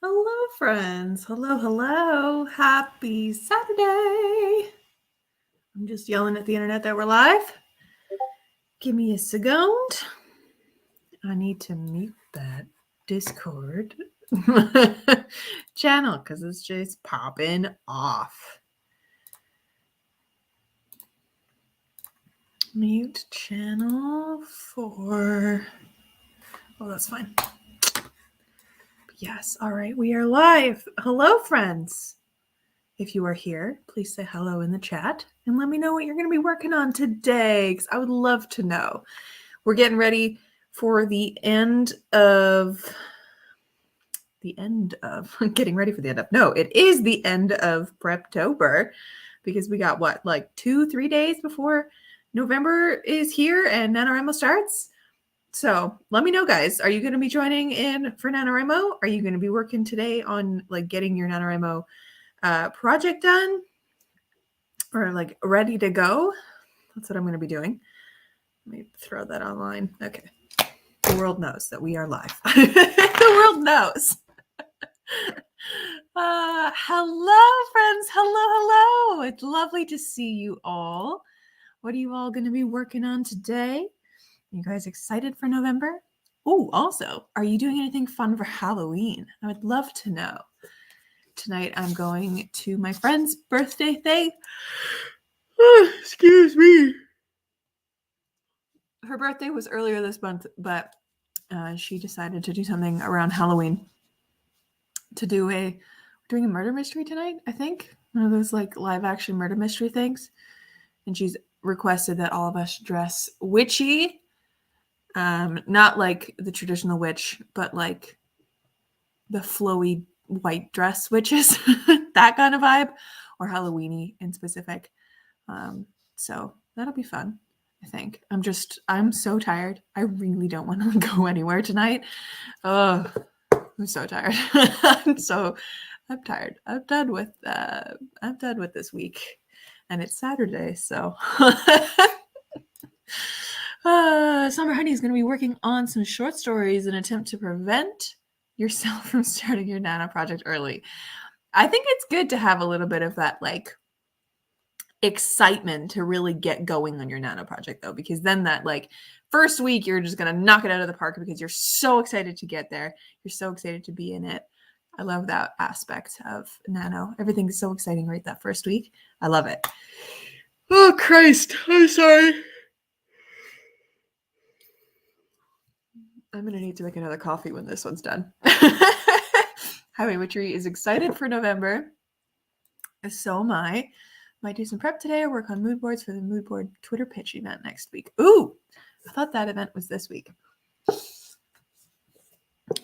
Hello, friends. Hello. Happy Saturday. I'm just yelling at the internet that we're live. Give me a second. I need to mute that Discord channel because it's just popping off. Mute channel for... Oh, that's fine. Yes. All right. We are live. Hello, friends. If you are here, please say hello in the chat and let me know what you're going to be working on today, because I would love to know. We're getting ready for the end of getting ready for the end of. No, it is the end of Preptober, because we got what, like 2-3 days before November is here and NaNoWriMo starts. So let me know, guys. Are you going to be joining in for NaNoWriMo? Are you going to be working today on like getting your NaNoWriMo project done or like ready to go? That's what I'm going to be doing. Let me throw that online. Okay. The world knows that we are live. The world knows. Hello, friends. Hello. It's lovely to see you all. What are you all going to be working on today? Are you guys excited for November? Oh, also, are you doing anything fun for Halloween? I would love to know. Tonight, I'm going to my friend's birthday thing. Oh, excuse me. Her birthday was earlier this month, but she decided to do something around Halloween. Doing a murder mystery tonight, I think. One of those like live action murder mystery things. And she's requested that all of us dress witchy. Not like the traditional witch, but like the flowy white dress witches, that kind of vibe, or Halloween-y in specific. So that'll be fun, I think. I'm so tired. I really don't want to go anywhere tonight. Oh, I'm so tired. I'm tired. I'm done with this week, and it's Saturday, so. Summer Honey is going to be working on some short stories in an attempt to prevent yourself from starting your nano project early. I think it's good to have a little bit of that like excitement to really get going on your nano project, though, because then that like first week you're just going to knock it out of the park because you're so excited to get there. You're so excited to be in it. I love that aspect of nano. Everything's so exciting right that first week. I love it. Oh, Christ. I'm sorry. I'm going to need to make another coffee when this one's done. Highway Witchery is excited for November. So am I. Might do some prep today or work on mood boards for the mood board Twitter pitch event next week. Ooh, I thought that event was this week.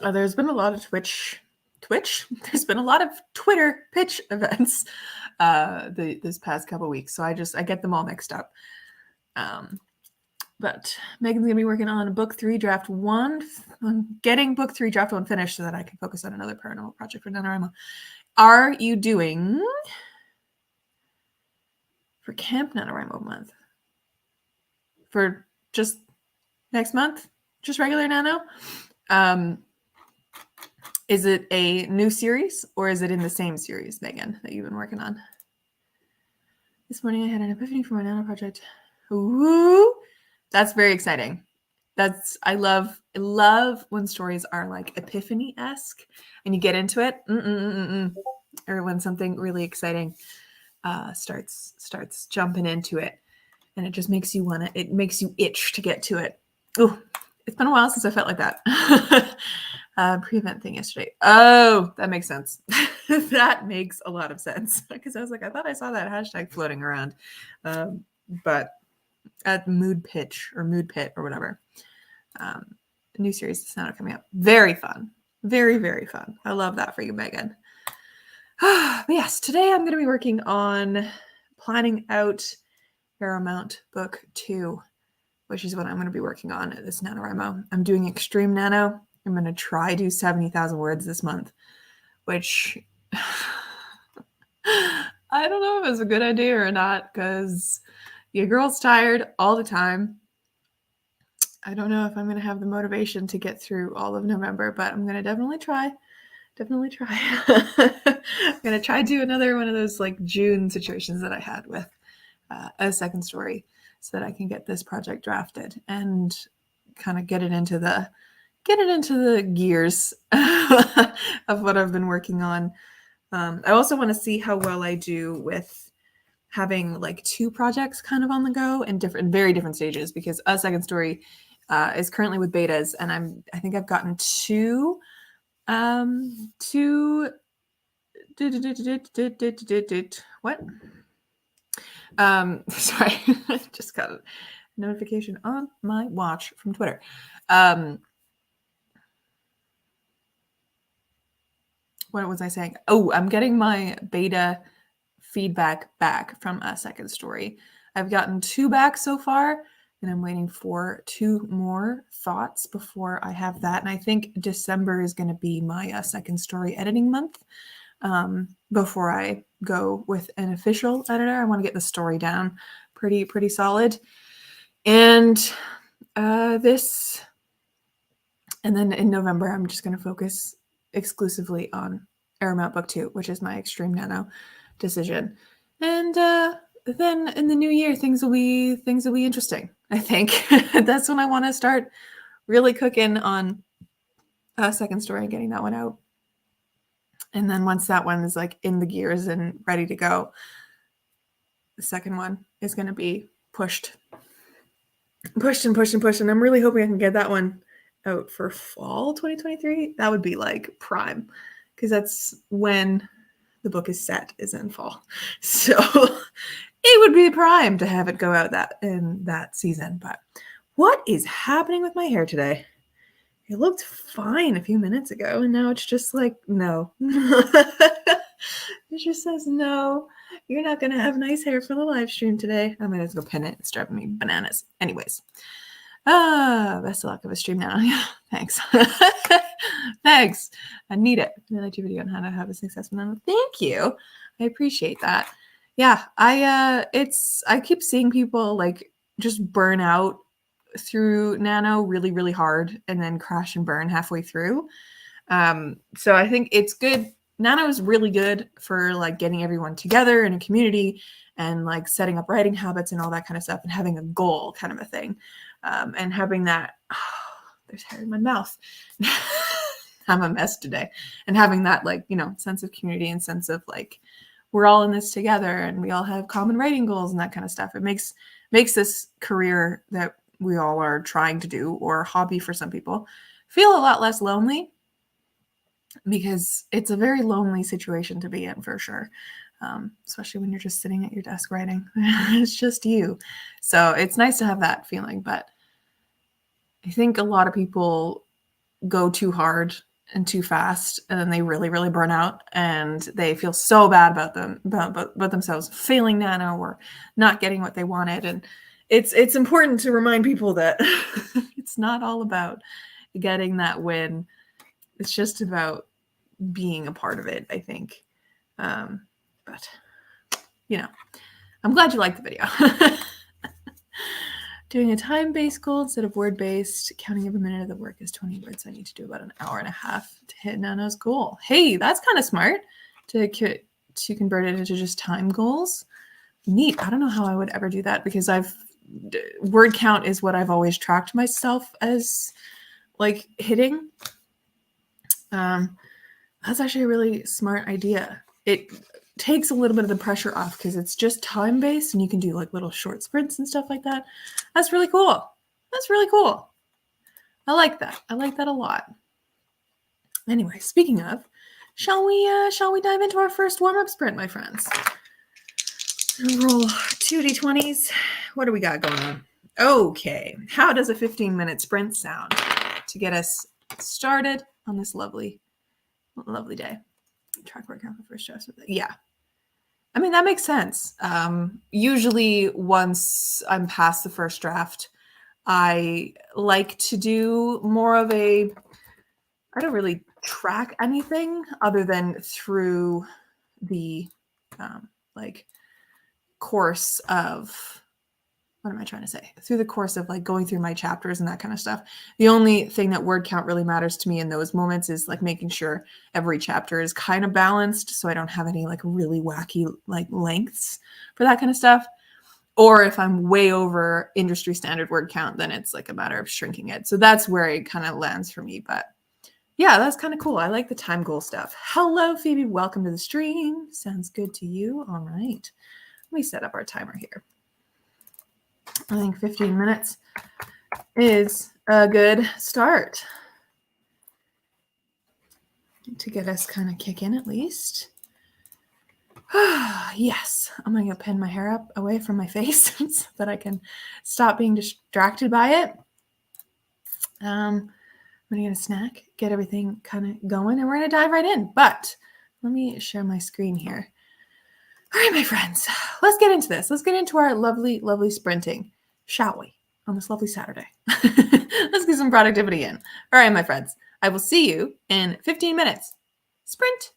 There's been a lot of Twitch? There's been a lot of Twitter pitch events this past couple weeks. So I get them all mixed up. But Megan's going to be working on book 3, draft 1. I'm getting book 3, draft 1 finished so that I can focus on another paranormal project for NaNoWriMo. Are you doing for Camp NaNoWriMo month? For just next month? Just regular Nano? Is it a new series or is it in the same series, Megan, that you've been working on? This morning I had an epiphany for my Nano project. Ooh! That's very exciting. I love when stories are like epiphany-esque and you get into it, or when something really exciting starts jumping into it, and it just makes you itch to get to it. Ooh, it's been a while since I felt like that. Pre-event thing yesterday. Oh, that makes sense. That makes a lot of sense, because I was like, I thought I saw that hashtag floating around, but at mood pitch or mood pit or whatever. New series is now coming up. Very fun. Very, very fun. I love that for you, Megan. But yes, today I'm going to be working on planning out Paramount Book 2, which is what I'm going to be working on at this NaNoWriMo. I'm doing Extreme Nano. I'm going to try do 70,000 words this month, which I don't know if it's a good idea or not, because your girl's tired all the time. I don't know if I'm going to have the motivation to get through all of November, but I'm going to definitely try. definitely try. I'm gonna try do another one of those like June situations that I had with a second story, so that I can get this project drafted and kind of get it into the gears of what I've been working on. I also want to see how well I do with having like two projects kind of on the go in very different stages, because a second story is currently with betas, and I think I've gotten two what sorry, just got a notification on my watch from Twitter. What was I saying? Oh, I'm getting my beta feedback back from a second story. I've gotten two back so far, and I'm waiting for two more thoughts before I have that. And I think December is going to be my second story editing month. Before I go with an official editor, I want to get the story down pretty solid. And and then in November, I'm just going to focus exclusively on Airmount Book 2, which is my Extreme Nano decision. And then in the new year, things will be interesting, I think. That's when I want to start really cooking on a second story and getting that one out. And then once that one is like in the gears and ready to go, the second one is going to be pushed. And I'm really hoping I can get that one out for fall 2023. That would be like prime, because that's when the book is set, is in fall. So it would be prime to have it go out in that season. But what is happening with my hair today? It looked fine a few minutes ago, and now it's just like, no. It just says, no, you're not going to have nice hair for the live stream today. I'm going to go pin it. It's driving me bananas. Anyways. Best of luck with a stream now. Yeah, thanks. Thanks. I need it. I liked your video on how to have a successful nano. Thank you. I appreciate that. Yeah, I keep seeing people like just burn out through nano really hard and then crash and burn halfway through. So I think it's good. Nano is really good for like getting everyone together in a community and like setting up writing habits and all that kind of stuff, and having a goal kind of a thing. And having that, there's hair in my mouth. I'm a mess today. And having that like, sense of community and sense of like, we're all in this together and we all have common writing goals and that kind of stuff. It makes this career that we all are trying to do, or hobby for some people, feel a lot less lonely, because it's a very lonely situation to be in for sure. Especially when you're just sitting at your desk writing. It's just you. So it's nice to have that feeling. But I think a lot of people go too hard and too fast, and then they really burn out, and they feel so bad about themselves failing nano or not getting what they wanted. And it's important to remind people that it's not all about getting that win. It's just about being a part of it, I think. But I'm glad you liked the video. Doing a time-based goal instead of word-based. Counting every minute of the work is 20 words. I need to do about an hour and a half to hit Nano's goal. Hey, that's kind of smart to convert it into just time goals. Neat. I don't know how I would ever do that, because word count is what I've always tracked myself as like hitting. That's actually a really smart idea. It takes a little bit of the pressure off, because it's just time-based and you can do like little short sprints and stuff like that. That's really cool. I like that. I like that a lot. Anyway, speaking of, shall we dive into our first warm-up sprint, my friends? Roll 2 d20s. What do we got going on? Okay. How does a 15-minute sprint sound to get us started on this lovely day? Track work out for first draft. Yeah. I mean, that makes sense. Usually once I'm past the first draft, I like to do more of I don't really track anything other than through the like course of what am I trying to say? Through the course of like going through my chapters and that kind of stuff, the only thing that word count really matters to me in those moments is like making sure every chapter is kind of balanced so I don't have any like really wacky like lengths for that kind of stuff. Or if I'm way over industry standard word count, then it's like a matter of shrinking it. So that's where it kind of lands for me. But yeah, that's kind of cool. I like the time goal stuff. Hello, Phoebe. Welcome to the stream. Sounds good to you. All right. Let me set up our timer here. I think 15 minutes is a good start to get us kind of kick in at least. Yes, I'm going to pin my hair up away from my face so that I can stop being distracted by it. I'm going to get a snack, get everything kind of going, and we're going to dive right in. But let me share my screen here. All right, my friends, let's get into this. Let's get into our lovely, lovely sprinting, shall we, on this lovely Saturday? Let's get some productivity in. All right, my friends, I will see you in 15 minutes. Sprint.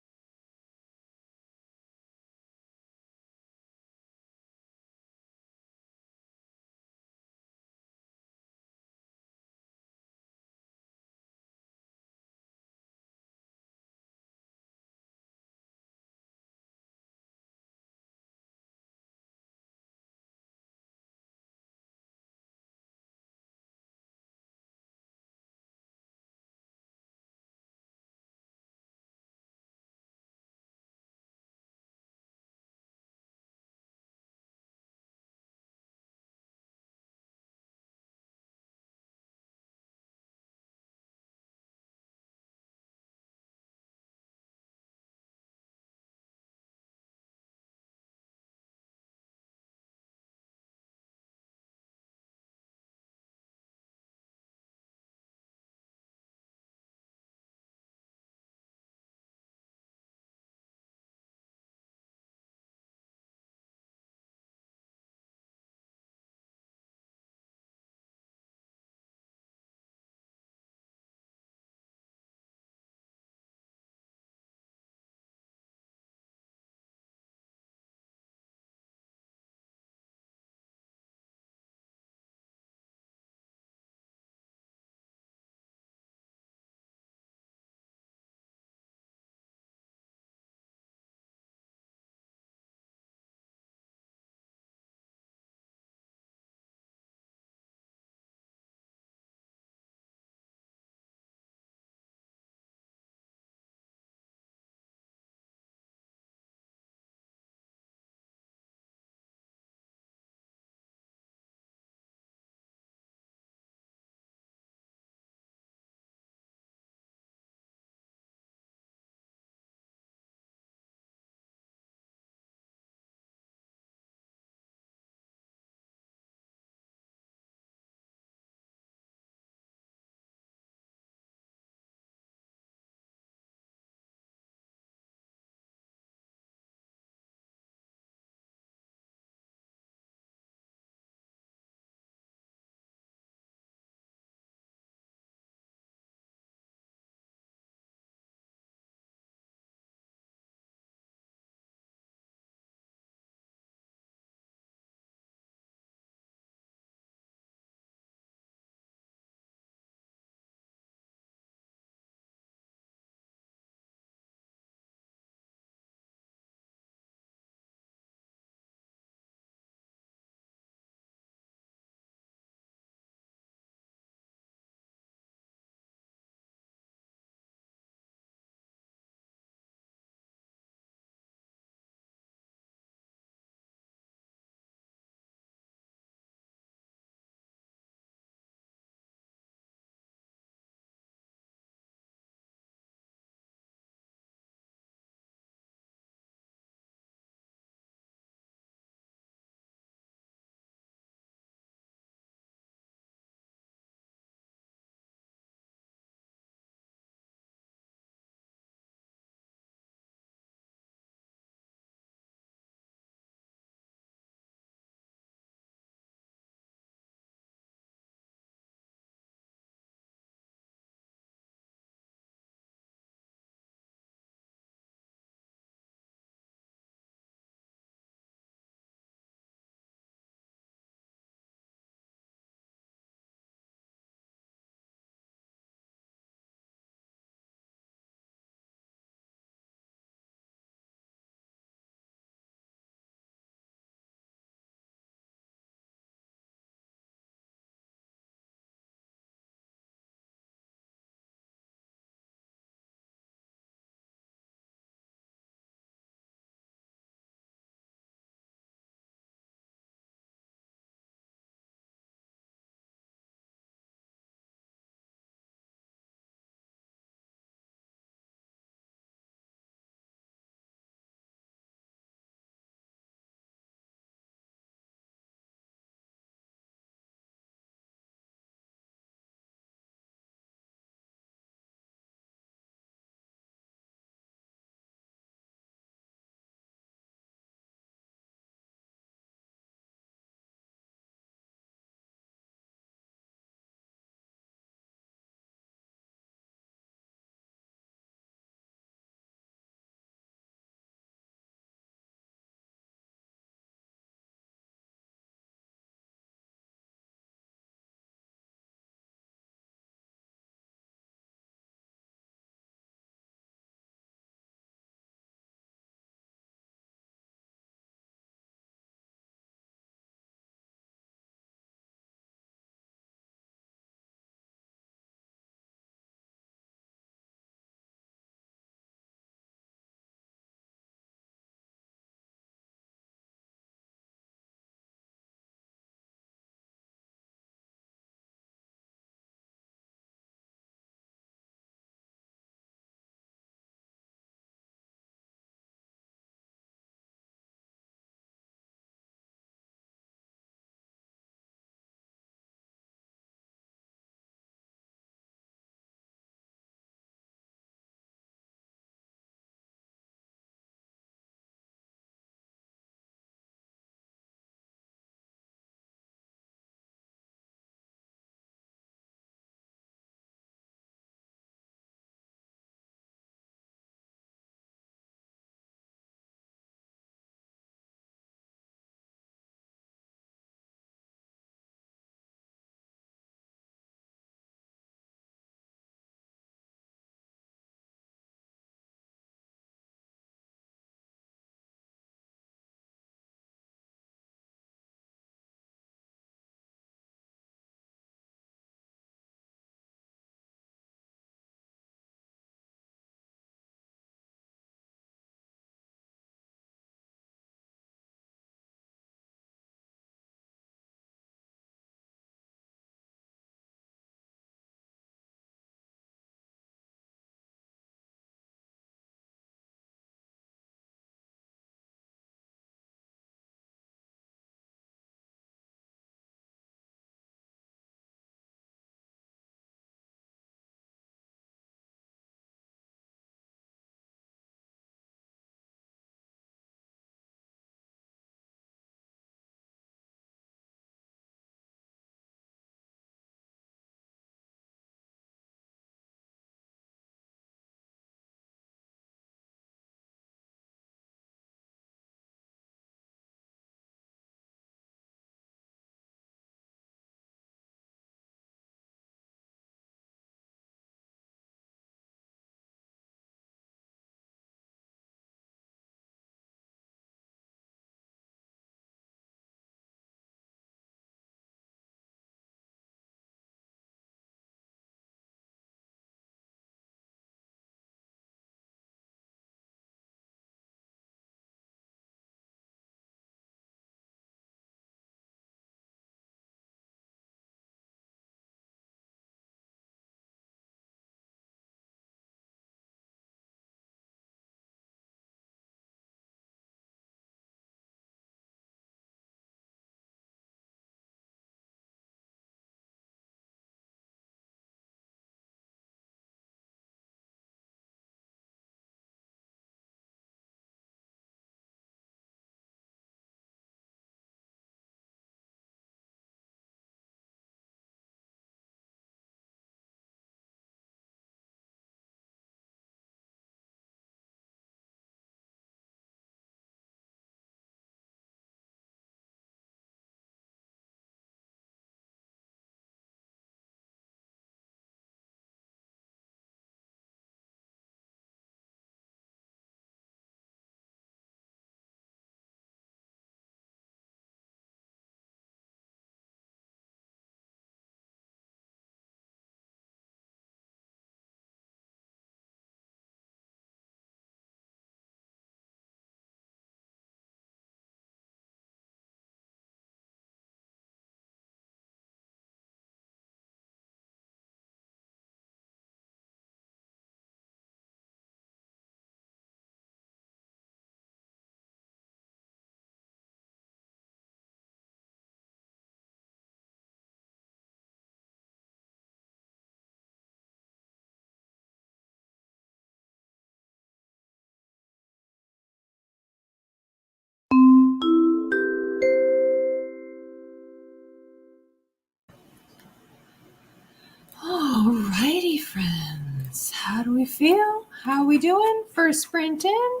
do we feel? How are we doing for sprinting?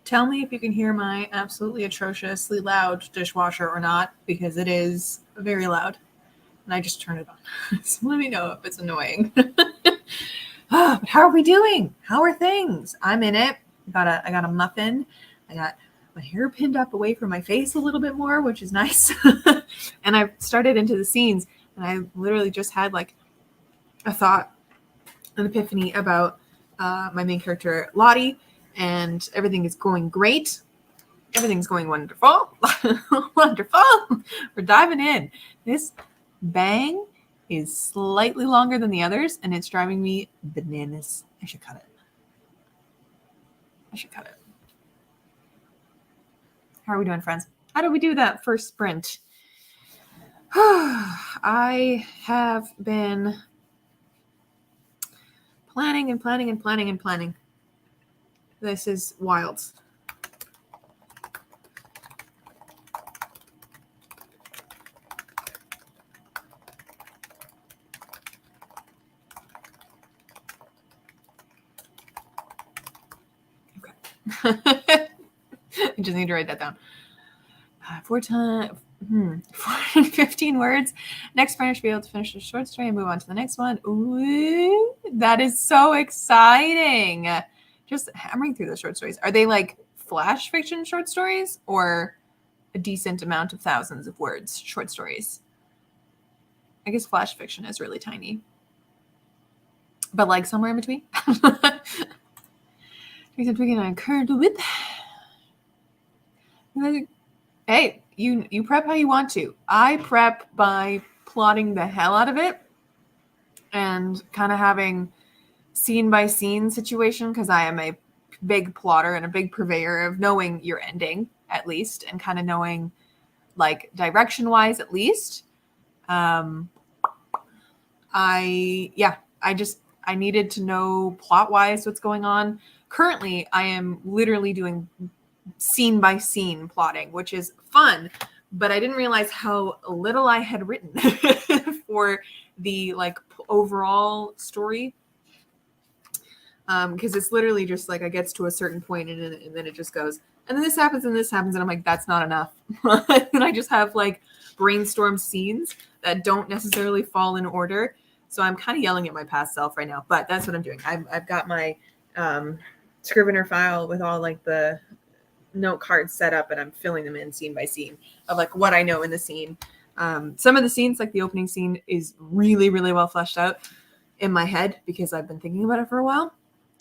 Tell me if you can hear my absolutely atrociously loud dishwasher or not, because it is very loud. And I just turned it on. So let me know if it's annoying. But how are we doing? How are things? I'm in it. I got a muffin. I got my hair pinned up away from my face a little bit more, which is nice. And I've started into the scenes, and I literally just had like a thought, an epiphany about my main character, Lottie, and everything is going great. Everything's going wonderful. Wonderful. We're diving in. This bang is slightly longer than the others, and it's driving me bananas. I should cut it. How are we doing, friends? How did we do that first sprint? I have been planning. This is wild. Okay. I just need to write that down. 15 words. Next friend should be able to finish the short story and move on to the next one. Ooh, that is so exciting. Just hammering through the short stories. Are they like flash fiction short stories or a decent amount of thousands of words short stories? I guess flash fiction is really tiny. But like somewhere in between. Recent tweaking I occurred with. Hey, you prep how you want to. I prep by plotting the hell out of it and kind of having scene by scene situation, because I am a big plotter and a big purveyor of knowing your ending at least, and kind of knowing like direction wise at least. I needed to know plot wise what's going on. Currently, I am literally doing scene by scene plotting, which is fun, but I didn't realize how little I had written for the like overall story. Because it's literally just like I gets to a certain point and then it just goes, and then this happens and this happens, and I'm like, that's not enough. And I just have like brainstorm scenes that don't necessarily fall in order. So I'm kind of yelling at my past self right now, but that's what I'm doing. I've got my Scrivener file with all like the note cards set up, and I'm filling them in scene by scene of like what I know in the scene. Some of the scenes, like the opening scene, is really, really well fleshed out in my head because I've been thinking about it for a while.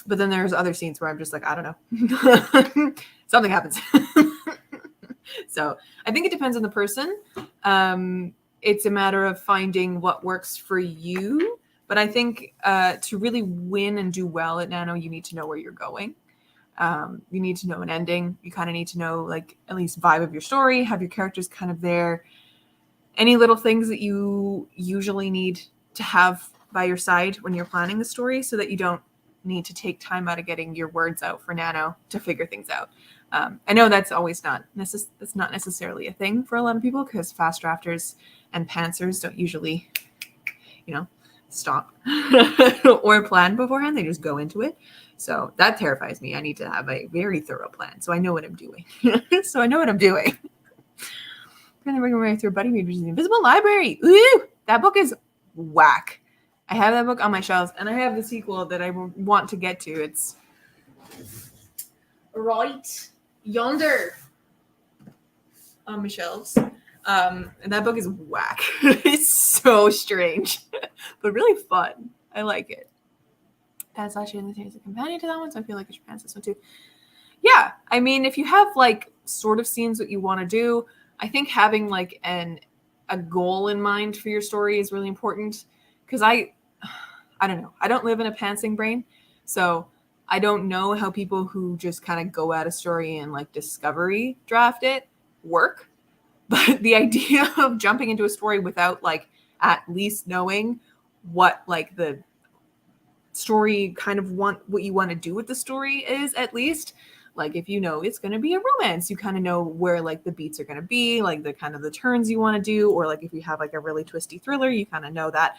But then there's other scenes where I'm just like, I don't know. Something happens. So I think it depends on the person. It's a matter of finding what works for you. But I think to really win and do well at Nano, you need to know where you're going. You need to know an ending. You kind of need to know like at least vibe of your story, have your characters kind of there. Any little things that you usually need to have by your side when you're planning the story, so that you don't need to take time out of getting your words out for Nano to figure things out. I know that's always that's not necessarily a thing for a lot of people, because fast drafters and pantsers don't usually, stop or plan beforehand. They just go into it. So that terrifies me. I need to have a very thorough plan, so I know what I'm doing. Currently working my way through Buddy Read, which is the Invisible Library. Ooh, that book is whack. I have that book on my shelves, and I have the sequel that I want to get to. It's right yonder on my shelves. And that book is whack. It's so strange, but really fun. I like it. That's actually in the series a companion to that one, so I feel like I should pass this one too. Yeah, I mean, if you have like sort of scenes that you want to do, I think having like a goal in mind for your story is really important. Because I don't know. I don't live in a pantsing brain, so I don't know how people who just kind of go at a story and like discovery draft it work. But the idea of jumping into a story without like at least knowing what like the story kind of what you want to do with the story is, at least like if you know it's going to be a romance, you kind of know where like the beats are going to be, like the kind of the turns you want to do, or like if you have like a really twisty thriller, you kind of know that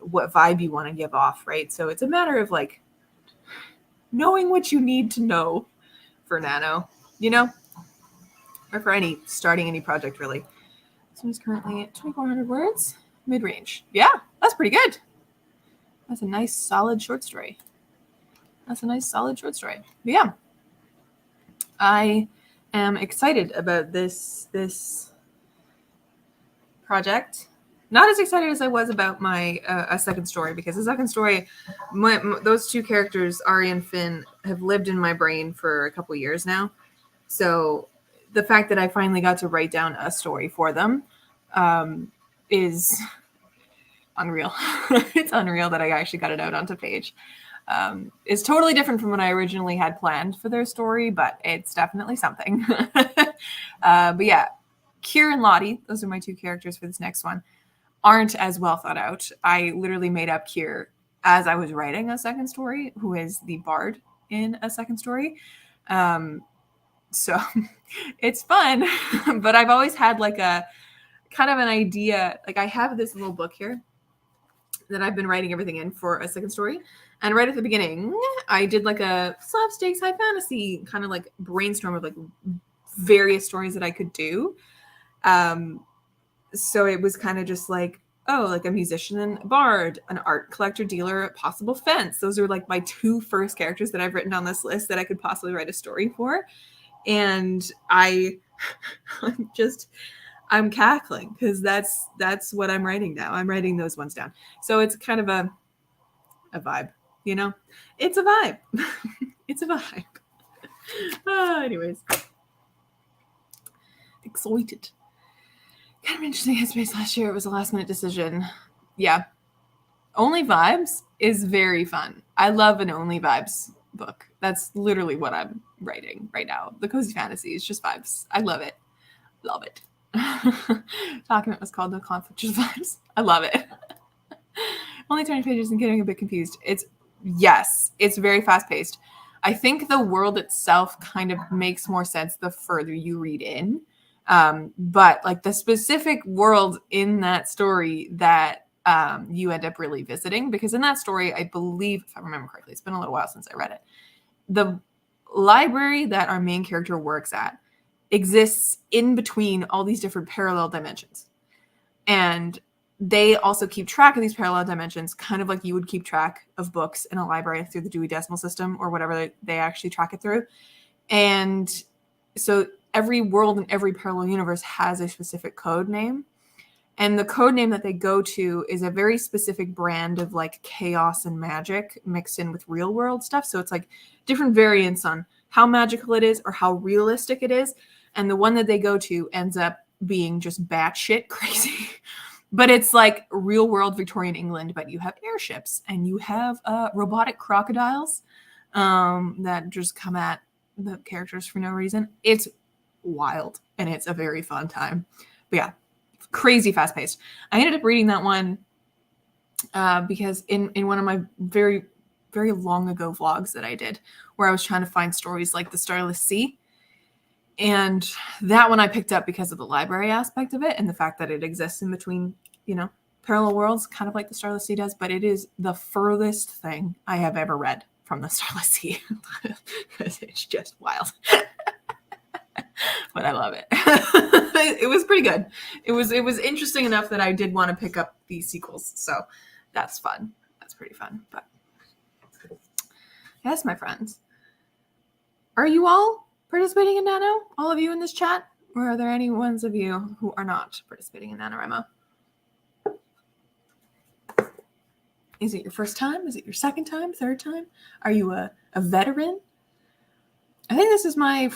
what vibe you want to give off, right? So it's a matter of like knowing what you need to know for nano, you know, or for starting any project really. This one's currently at 2,400 words, mid-range. Yeah, that's pretty good. That's a nice solid short story. But yeah, I am excited about this project. Not as excited as I was about my a second story, because the second story, those two characters, Ari and Finn, have lived in my brain for a couple years now. So the fact that I finally got to write down a story for them is unreal. It's unreal that I actually got it out onto page. It's totally different from what I originally had planned for their story, but it's definitely something. But yeah, Kier and Lottie, those are my two characters for this next one, aren't as well thought out. I literally made up Kier as I was writing a second story, who is the bard in a second story. So it's fun, but I've always had like a kind of an idea. Like I have this little book here that I've been writing everything in for a second story. And right at the beginning, I did like a soft stakes high fantasy kind of like brainstorm of like various stories that I could do. So it was kind of just like, oh, like a musician and a bard, an art collector, dealer, a possible fence. Those are like my two first characters that I've written on this list that I could possibly write a story for. And I'm cackling because that's what I'm writing now. I'm writing those ones down. So it's kind of a vibe, you know? It's a vibe. It's a vibe. Anyways. Excited. Kind of interesting headspace last year. It was a last minute decision. Yeah. Only Vibes is very fun. I love an Only Vibes book. That's literally what I'm writing right now. The Cozy Fantasy is just vibes. I love it. Love it. Document was called The Conflict Just Vibes. I love it. Only 20 pages and getting a bit confused. It's very fast paced. I think the world itself kind of makes more sense the further you read in. But like the specific world in that story that you end up really visiting, because in that story, I believe, if I remember correctly, it's been a little while since I read it, the library that our main character works at exists in between all these different parallel dimensions. And they also keep track of these parallel dimensions, kind of like you would keep track of books in a library through the Dewey Decimal System or whatever they actually track it through. And so every world and every parallel universe has a specific code name. And the code name that they go to is a very specific brand of like chaos and magic mixed in with real world stuff. So it's like different variants on how magical it is or how realistic it is. And the one that they go to ends up being just batshit crazy. But it's like real world Victorian England, but you have airships and you have robotic crocodiles that just come at the characters for no reason. It's wild and it's a very fun time. But yeah, crazy fast paced. I ended up reading that one because in one of my very, very long ago vlogs that I did, where I was trying to find stories like The Starless Sea. And that one I picked up because of the library aspect of it and the fact that it exists in between, parallel worlds, kind of like The Starless Sea does. But it is the furthest thing I have ever read from The Starless Sea. It's just wild. But I love it. It was pretty good. It was interesting enough that I did want to pick up these sequels. So that's fun. That's pretty fun. But yes, my friends. Are you all participating in Nano? All of you in this chat? Or are there any ones of you who are not participating in NaNoWriMo? Is it your first time? Is it your second time? Third time? Are you a veteran? I think this is my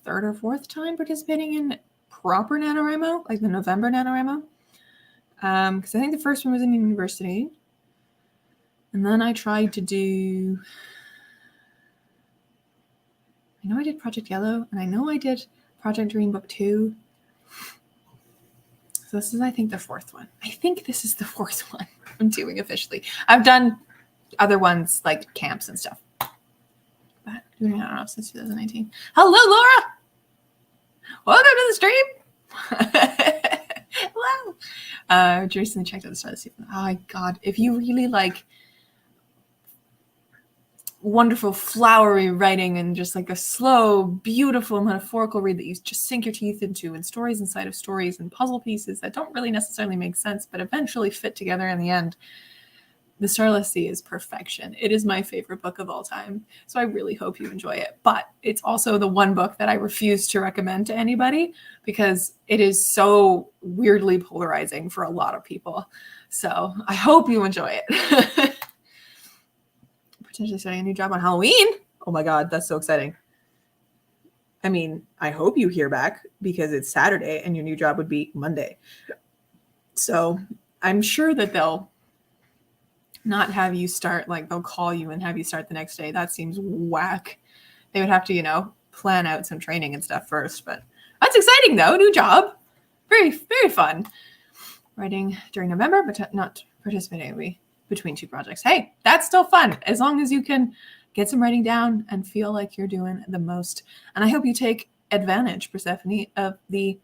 third or fourth time participating in proper NaNoWriMo, like the November NaNoWriMo. Because I think the first one was in university. And then I tried to do... I know I did Project Yellow, and I know I did Project Green Book 2. So this is, I think, the fourth one. I think this is the fourth one I'm doing officially. I've done other ones, like camps and stuff. But I don't know, since 2019. Hello, Laura! Welcome to the stream! Hello! Recently checked out the Star of the Sea. Oh my God. If you really like wonderful flowery writing and just like a slow, beautiful, metaphorical read that you just sink your teeth into, and stories inside of stories and puzzle pieces that don't really necessarily make sense, but eventually fit together in the end, The Starless Sea is perfection. It is my favorite book of all time. So I really hope you enjoy it. But it's also the one book that I refuse to recommend to anybody because it is so weirdly polarizing for a lot of people. So I hope you enjoy it. Potentially starting a new job on Halloween. Oh my God, that's so exciting. I mean, I hope you hear back because it's Saturday and your new job would be Monday. So I'm sure that they'll not have you start, like they'll call you and have you start the next day. That seems whack. They would have to, plan out some training and stuff first. But that's exciting though. New job. Very, very fun. Writing during November, but not participating between two projects. Hey, that's still fun as long as you can get some writing down and feel like you're doing the most. And I hope you take advantage, Persephone, of the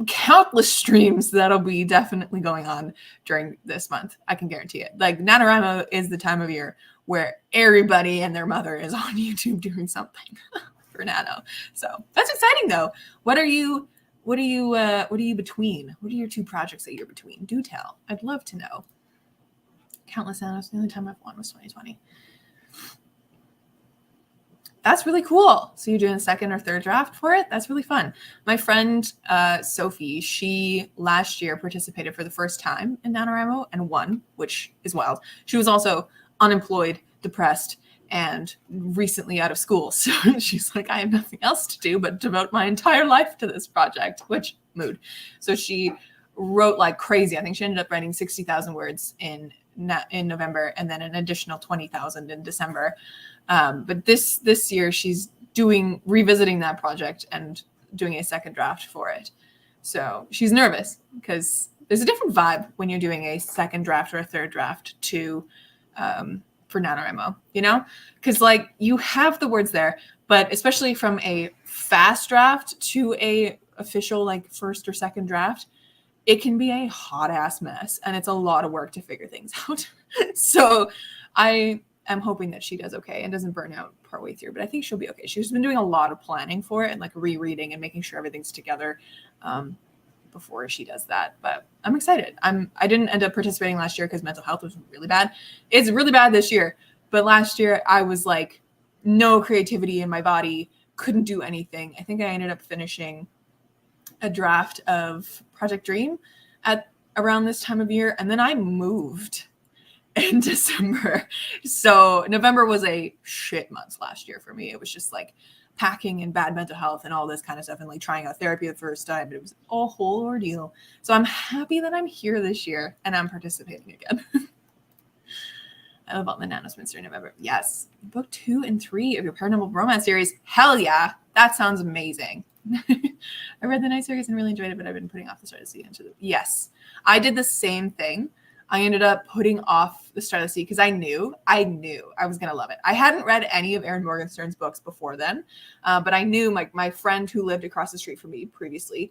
countless streams that'll be definitely going on during this month. I can guarantee it. Like NaNoWriMo is the time of year where everybody and their mother is on YouTube doing something for Nano. So that's exciting though. What are you between? What are your two projects that you're between? Do tell. I'd love to know. Countless Nanos. The only time I've won was 2020. That's really cool. So you're doing a second or third draft for it? That's really fun. My friend Sophie, she last year participated for the first time in NaNoWriMo and won, which is wild. She was also unemployed, depressed, and recently out of school. So she's like, I have nothing else to do but devote my entire life to this project, which mood. So she wrote like crazy. I think she ended up writing 60,000 words in November and then an additional 20,000 in December. But this year she's revisiting that project and doing a second draft for it. So she's nervous because there's a different vibe when you're doing a second draft or a third draft for NaNoWriMo, because like you have the words there, but especially from a fast draft to a official like first or second draft, it can be a hot ass mess and it's a lot of work to figure things out. So I am hoping that she does okay and doesn't burn out partway through, but I think she'll be okay. She's been doing a lot of planning for it and like rereading and making sure everything's together before she does that. But I'm excited. I didn't end up participating last year because mental health was really bad. It's really bad this year, but last year I was like no creativity in my body, couldn't do anything. I think I ended up finishing a draft of Project Dream at around this time of year, and then I moved in December. So November was a shit month last year for me. It was just like packing and bad mental health and all this kind of stuff and like trying out therapy the first time. But it was a whole ordeal. So I'm happy that I'm here this year and I'm participating again. I love all the Nanospinster in November. Yes. Book 2 and 3 of your paranormal romance series. Hell yeah. That sounds amazing. I read the Night series and really enjoyed it, but I've been putting off the Star of the Sea Yes. I did the same thing. I ended up putting off the Star of the Sea because I knew I was going to love it. I hadn't read any of Erin Morgenstern's books before then, but I knew my friend who lived across the street from me previously,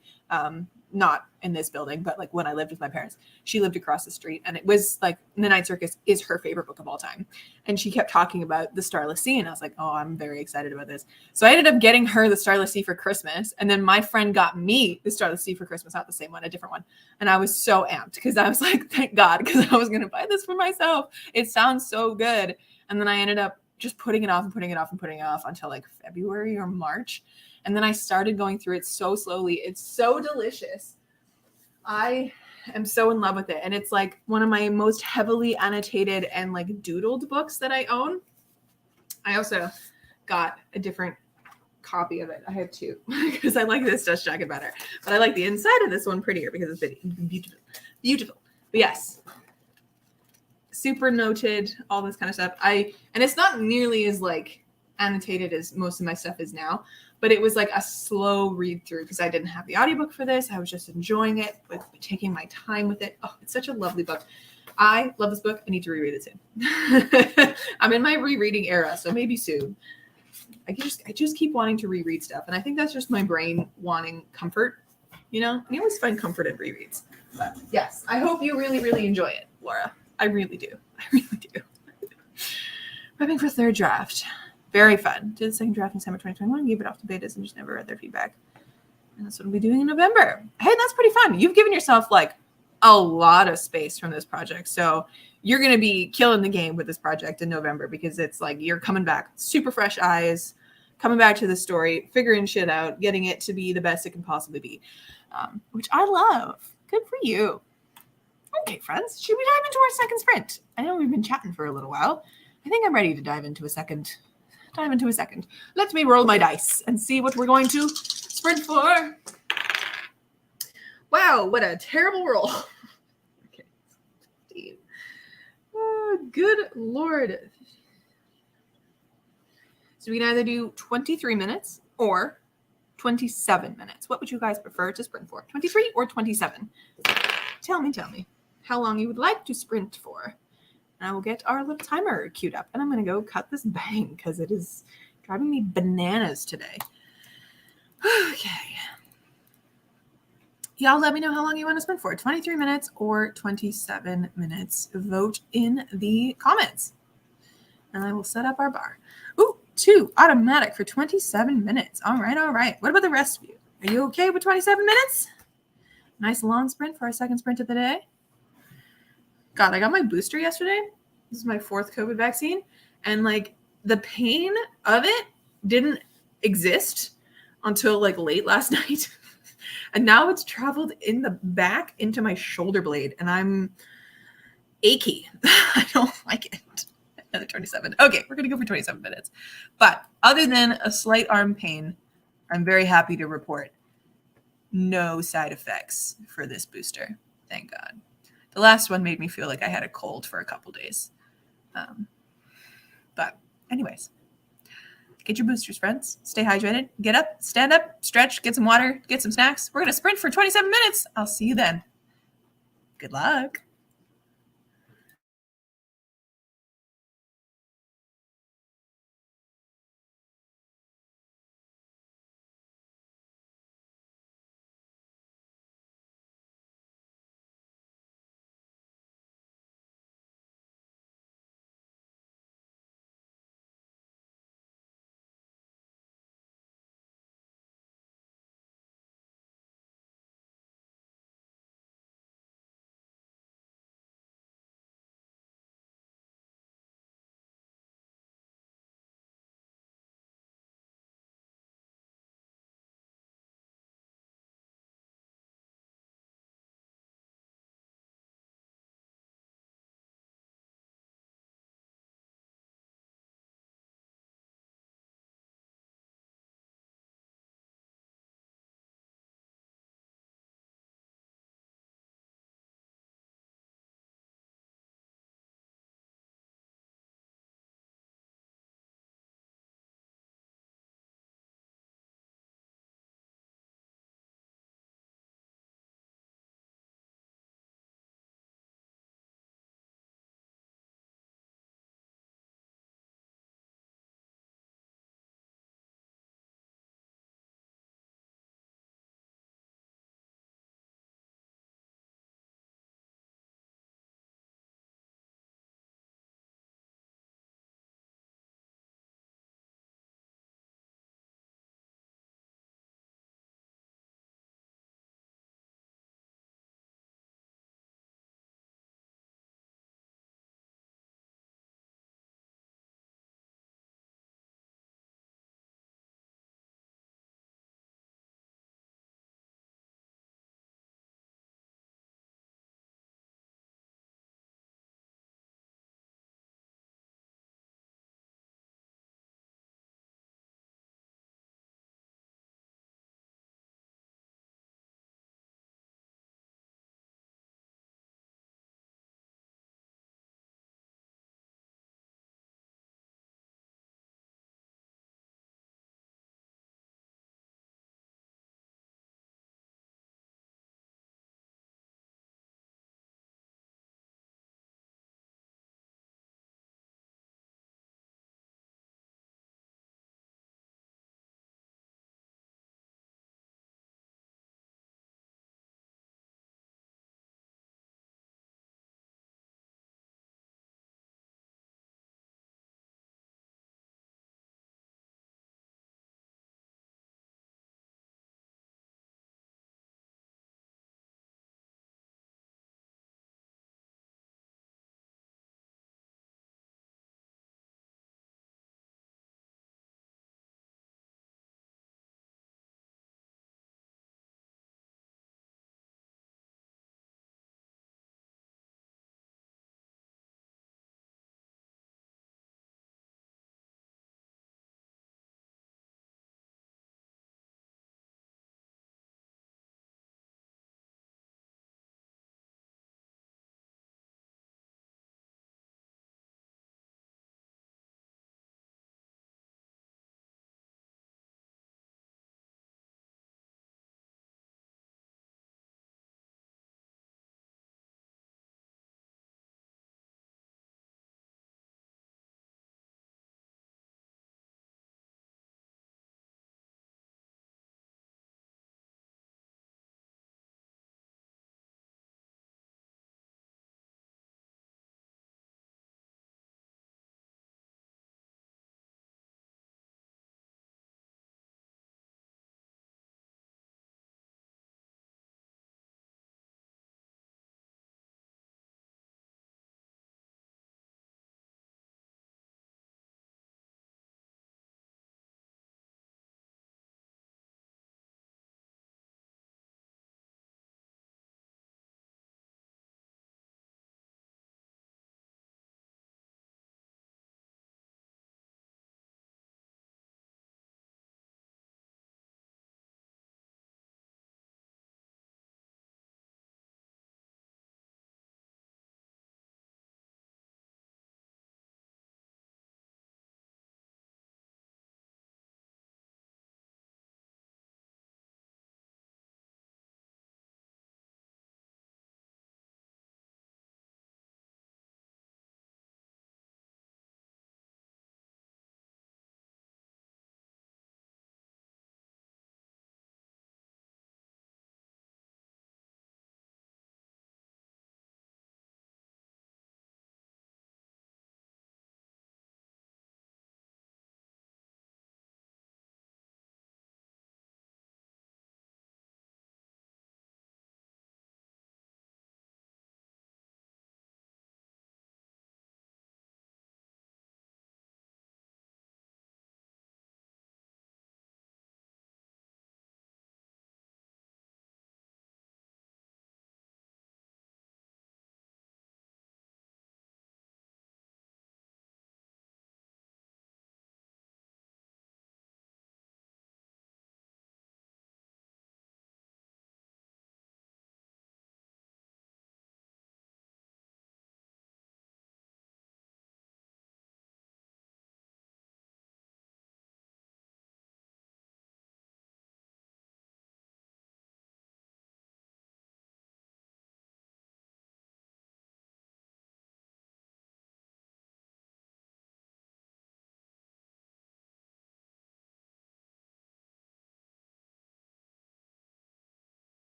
not in this building, but like when I lived with my parents, she lived across the street, and it was like The Night Circus is her favorite book of all time. And she kept talking about the Starless Sea, and I was like, oh, I'm very excited about this. So I ended up getting her the Starless Sea for Christmas, and then my friend got me the Starless Sea for Christmas, not the same one, a different one. And I was so amped because I was like, thank God, because I was going to buy this for myself. It sounds so good. And then I ended up just putting it off until like February or March. And then I started going through it so slowly. It's so delicious. I am so in love with it. And it's like one of my most heavily annotated and like doodled books that I own. I also got a different copy of it. I have two because I like this dust jacket better. But I like the inside of this one prettier because it's beautiful. Beautiful. But yes. Super noted, all this kind of stuff. And it's not nearly as like annotated as most of my stuff is now, but it was like a slow read through because I didn't have the audiobook for this. I was just enjoying it, with taking my time with it. Oh, it's such a lovely book. I love this book. I need to reread it soon. I'm in my rereading era, so maybe soon. I just keep wanting to reread stuff, and I think that's just my brain wanting comfort. You know, and you always find comfort in rereads. But yes, I hope you really, really enjoy it, Laura. I really do. I really do. Prepping for third draft. Very fun. Did the second draft in December 2021, gave it off to betas and just never read their feedback. And that's what we'll be doing in November. Hey, that's pretty fun. You've given yourself like a lot of space from this project. So you're going to be killing the game with this project in November because it's like you're coming back, super fresh eyes, coming back to the story, figuring shit out, getting it to be the best it can possibly be, which I love. Good for you. Okay, friends, should we dive into our second sprint? I know we've been chatting for a little while. I think I'm ready to dive into a second. Let me roll my dice and see what we're going to sprint for. Wow, what a terrible roll. Okay. Steve. Oh, good Lord. So we can either do 23 minutes or 27 minutes. What would you guys prefer to sprint for? 23 or 27? Tell me how long you would like to sprint for. And I will get our little timer queued up. And I'm going to go cut this bang because it is driving me bananas today. Okay. Y'all let me know how long you want to sprint for. 23 minutes or 27 minutes. Vote in the comments. And I will set up our bar. Ooh, 2 automatic for 27 minutes. All right. What about the rest of you? Are you okay with 27 minutes? Nice long sprint for our second sprint of the day. God, I got my booster yesterday. This is my 4th COVID vaccine. And like the pain of it didn't exist until like late last night. And now it's traveled in the back into my shoulder blade. And I'm achy. I don't like it. Another 27. Okay, we're going to go for 27 minutes. But other than a slight arm pain, I'm very happy to report no side effects for this booster. Thank God. The last one made me feel like I had a cold for a couple days. But anyways, get your boosters, friends. Stay hydrated. Get up, stand up, stretch, get some water, get some snacks. We're going to sprint for 27 minutes. I'll see you then. Good luck.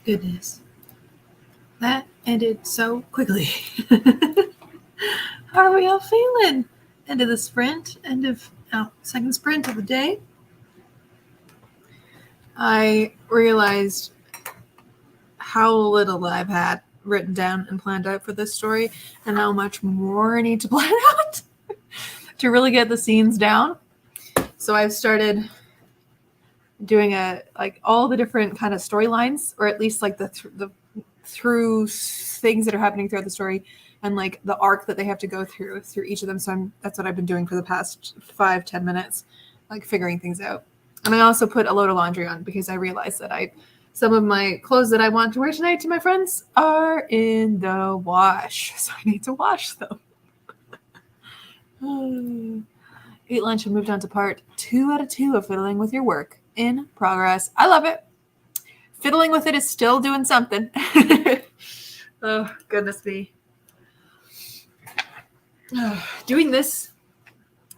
Goodness. That ended so quickly. How are we all feeling? End of the sprint, second sprint of the day. I realized how little I've had written down and planned out for this story and how much more I need to plan out to really get the scenes down. So I've started doing all the different kind of storylines, or at least like the through things that are happening throughout the story and like the arc that they have to go through each of them. So that's what I've been doing for the past 5-10 minutes, like figuring things out. And I also put a load of laundry on because I realized that some of my clothes that I want to wear tonight to my friends are in the wash. So I need to wash them. Ate lunch and moved on to part 2 out of 2 of Fiddling with Your Work in progress. I love it. Fiddling with it is still doing something. Oh, goodness me. Doing this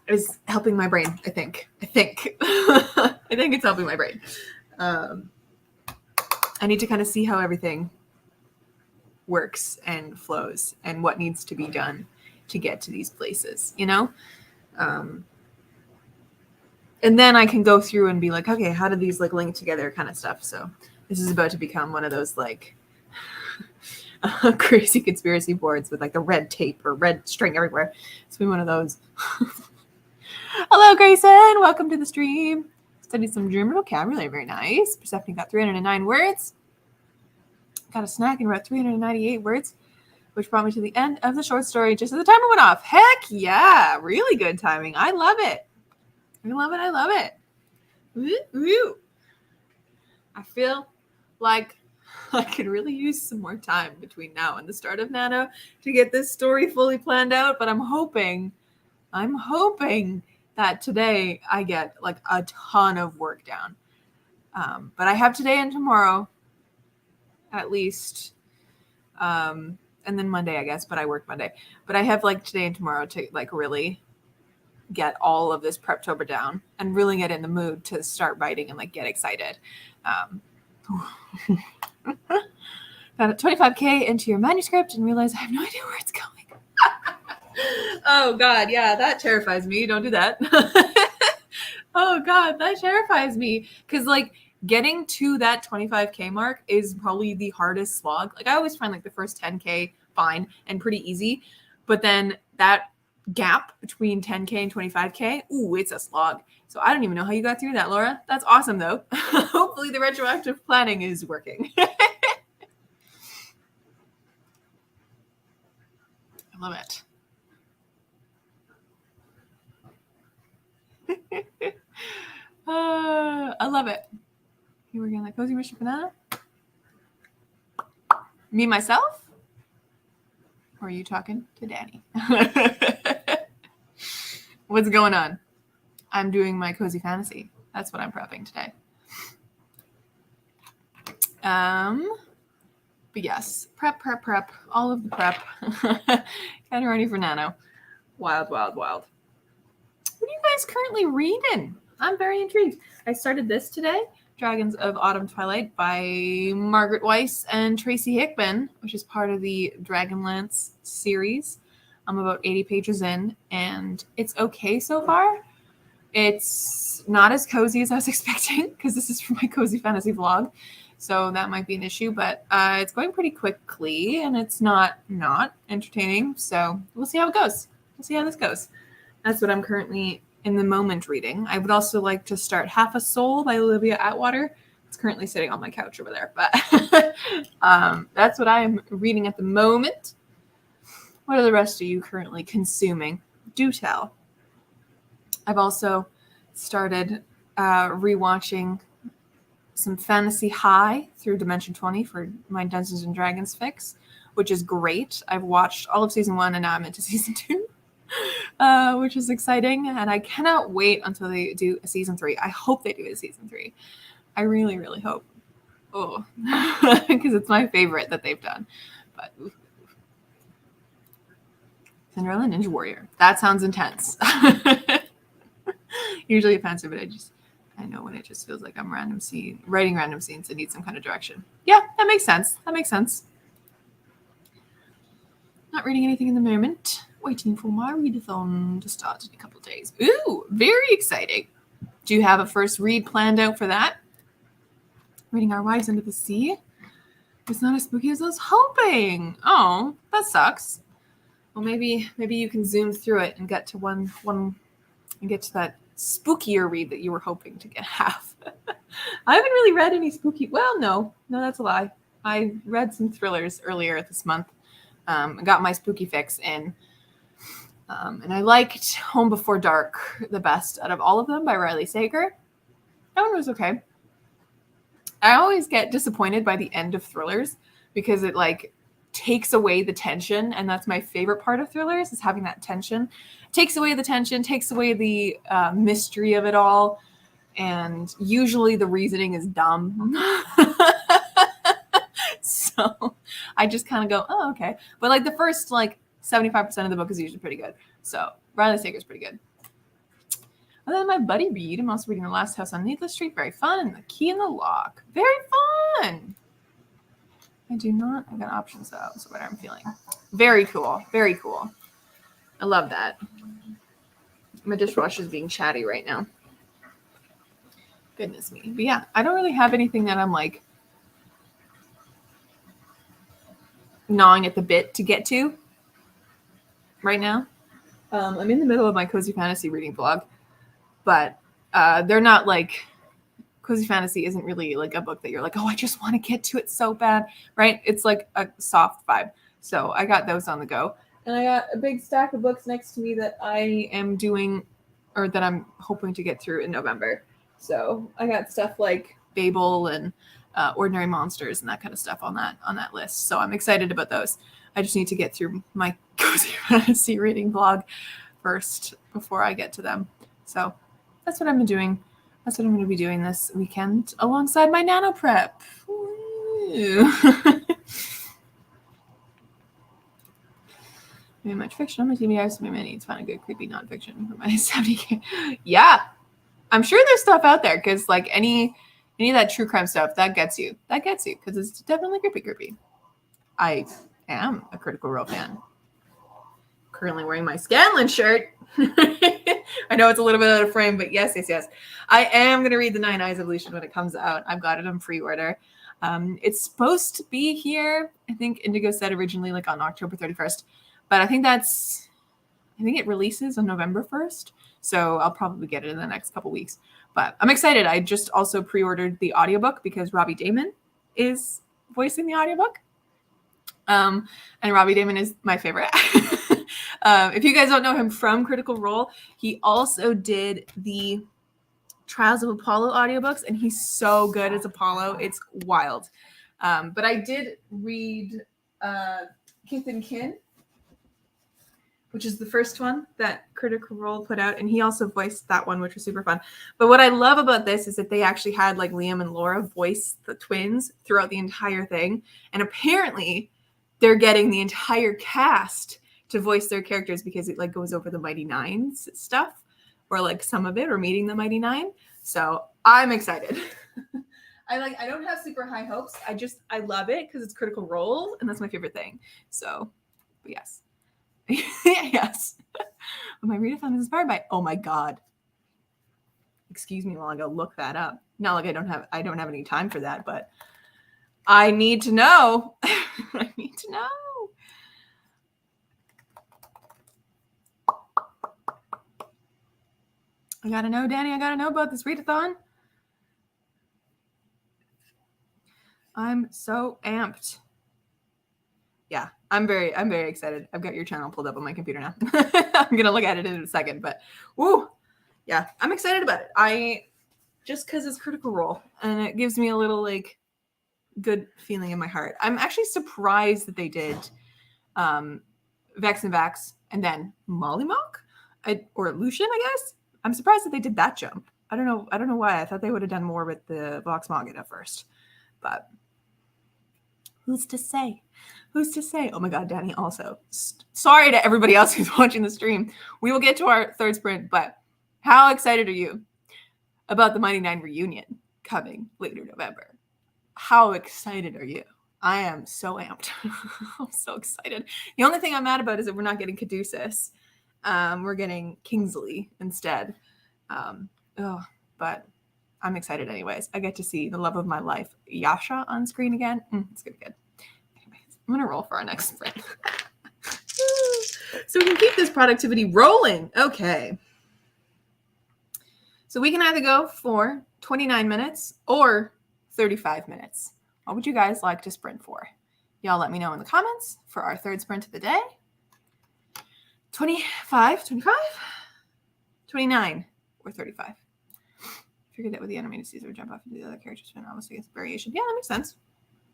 is helping my brain, I think. I think it's helping my brain. I need to kind of see how everything works and flows and what needs to be done to get to these places, you know? And then I can go through and be like, okay, how do these like link together kind of stuff? So this is about to become one of those like crazy conspiracy boards with like the red tape or red string everywhere. It's been one of those. Hello, Grayson. Welcome to the stream. Studied some German vocabulary. Very nice. Persephone got 309 words. Got a snack and wrote 398 words, which brought me to the end of the short story just as the timer went off. Heck yeah. Really good timing. I love it. I love it. Woo. I feel like I could really use some more time between now and the start of Nano to get this story fully planned out, but I'm hoping that today I get like a ton of work down. But I have today and tomorrow at least, and then Monday, I guess, but I work Monday. But I have like today and tomorrow to like really get all of this Preptober down and really get in the mood to start writing and like get excited. Got 25K into your manuscript and realize I have no idea where it's going. Oh God, yeah, that terrifies me. Don't do that. Oh God, that terrifies me. Because like getting to that 25K mark is probably the hardest slog. Like I always find like the first 10K fine and pretty easy, but then that gap between 10K and 25K, ooh, it's a slog. So I don't even know how you got through that, Laura. That's awesome though. Hopefully the retroactive planning is working. I love it. I love it. You working on that cozy mission banana? Me, myself? Or are you talking to Danny? What's going on? I'm doing my cozy fantasy. That's what I'm prepping today. But yes, prep. All of the prep. Kind of ready for Nano. Wild. What are you guys currently reading? I'm very intrigued. I started this today, Dragons of Autumn Twilight by Margaret Weiss and Tracy Hickman, which is part of the Dragonlance series. I'm about 80 pages in, and it's okay so far. It's not as cozy as I was expecting, because this is for my cozy fantasy vlog, so that might be an issue, but it's going pretty quickly, and it's not entertaining, so we'll see how it goes. We'll see how this goes. That's what I'm currently in the moment reading. I would also like to start Half a Soul by Olivia Atwater. It's currently sitting on my couch over there, but that's what I am reading at the moment. What are the rest of you currently consuming? Do tell. I've also started rewatching some Fantasy High through Dimension 20 for my Dungeons & Dragons fix, which is great. I've watched all of season 1 and now I'm into season 2. Which is exciting, and I cannot wait until they do a season 3. I hope they do a season 3. I really, really hope. Oh, because it's my favorite that they've done. But Cinderella Ninja Warrior. That sounds intense. Usually offensive, but I know when it just feels like I'm writing random scenes that need some kind of direction. Yeah, that makes sense. That makes sense. Not reading anything in the moment. Waiting for my readathon to start in a couple of days. Ooh, very exciting. Do you have a first read planned out for that? Reading Our Wives Under the Sea? It's not as spooky as I was hoping. Oh, that sucks. Well, maybe you can zoom through it and get to one and get to that spookier read that you were hoping to have. I haven't really read any spooky. Well, no, that's a lie. I read some thrillers earlier this month. I got my spooky fix in. And I liked Home Before Dark the best out of all of them by Riley Sager. That one was okay. I always get disappointed by the end of thrillers because it like takes away the tension, and that's my favorite part of thrillers is having that tension. Takes away the tension, takes away the mystery of it all, and usually the reasoning is dumb. So I just kind of go, oh, okay. But like the first like 75% of the book is usually pretty good. So Riley Sager's pretty good. And then my buddy read, I'm also reading The Last House on Needless Street. Very fun. And The Key in the Lock. Very fun. I got options out. So what I'm feeling. Very cool. Very cool. I love that. My dishwasher is being chatty right now. Goodness me. But yeah, I don't really have anything that I'm like gnawing at the bit to get to right now. I'm in the middle of my Cozy Fantasy reading vlog, but they're not like, Cozy Fantasy isn't really like a book that you're like, oh, I just want to get to it so bad, right? It's like a soft vibe. So I got those on the go. And I got a big stack of books next to me that I am doing, or that I'm hoping to get through in November. So I got stuff like Babel and Ordinary Monsters and that kind of stuff on that list. So I'm excited about those. I just need to get through my Cozy Fantasy reading vlog first before I get to them. So that's what I'm doing. That's what I'm going to be doing this weekend alongside my nano prep. Maybe much fiction on my TV. I have some many. It's fun and good, creepy nonfiction for my 70K. Yeah, I'm sure there's stuff out there because like any of that true crime stuff that gets you because it's definitely creepy. I am a Critical Role fan. Currently wearing my Scanlan shirt. I know it's a little bit out of frame, but yes. I am going to read The Nine Eyes Evolution when it comes out. I've got it on pre-order. It's supposed to be here. I think Indigo said originally like on October 31st, but I think it releases on November 1st. So I'll probably get it in the next couple weeks, but I'm excited. I just also pre-ordered the audiobook because Robbie Daymond is voicing the audiobook. And Robbie Daymond is my favorite. If you guys don't know him from Critical Role, he also did the Trials of Apollo audiobooks, and he's so good as Apollo. It's wild. But I did read Kith and Kin, which is the first one that Critical Role put out, and he also voiced that one, which was super fun. But what I love about this is that they actually had like Liam and Laura voice the twins throughout the entire thing, and apparently they're getting the entire cast to voice their characters because it like goes over the Mighty Nines stuff, or like some of it, or meeting the Mighty Nine. So I'm excited. I don't have super high hopes. I love it because it's Critical Role, and that's my favorite thing. So, but yes. Yes. My readathon is inspired by, oh my God. Excuse me while I go look that up. Not like I don't have any time for that, but I need to know. I need to know. I gotta know, Danny. I gotta know about this readathon. I'm so amped. Yeah, I'm very excited. I've got your channel pulled up on my computer now. I'm gonna look at it in a second, but woo, yeah, I'm excited about it. Just because it's Critical Role, and it gives me a little like good feeling in my heart. I'm actually surprised that they did Vex and Vax and then Mollymock, or Lucian, I guess. I'm surprised that they did that jump. I don't know why. I thought they would have done more with the Vox Machina at first, but who's to say? Who's to say? Oh my God, Danny. Also, sorry to everybody else who's watching the stream. We will get to our third sprint, but how excited are you? about the Mighty Nine reunion coming later November. How excited are you? I am so amped. I'm so excited. The only thing I'm mad about is that we're not getting Caduceus. We're getting Kingsley instead. But I'm excited anyways. I get to see the love of my life, Yasha, on screen again. It's gonna be good. Anyways, I'm gonna roll for our next sprint. So we can keep this productivity rolling. Okay. So we can either go for 29 minutes or 35 minutes. What would you guys like to sprint for? Y'all let me know in the comments for our third sprint of the day. 25, 29, or 35. Figured that with the animated Caesar would jump off into the other characters, and obviously it's variation. Yeah, that makes sense.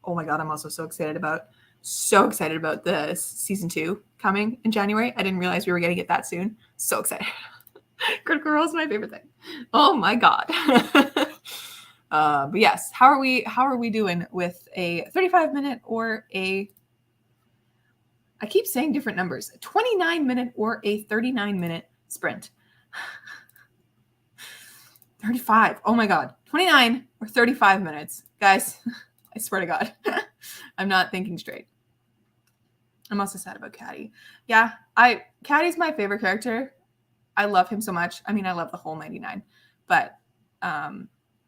Oh my god, I'm also so excited about the season 2 coming in January. I didn't realize we were getting it that soon. So excited. Critical Role is my favorite thing. Oh my god. But yes, how are we doing with a 35-minute or a, I keep saying different numbers, a 29-minute or a 39-minute sprint? 35. Oh my god. 29 or 35 minutes. Guys, I swear to god. I'm not thinking straight. I'm also sad about Chatty. Yeah, Catty's my favorite character. I love him so much. I mean, I love the whole 99, but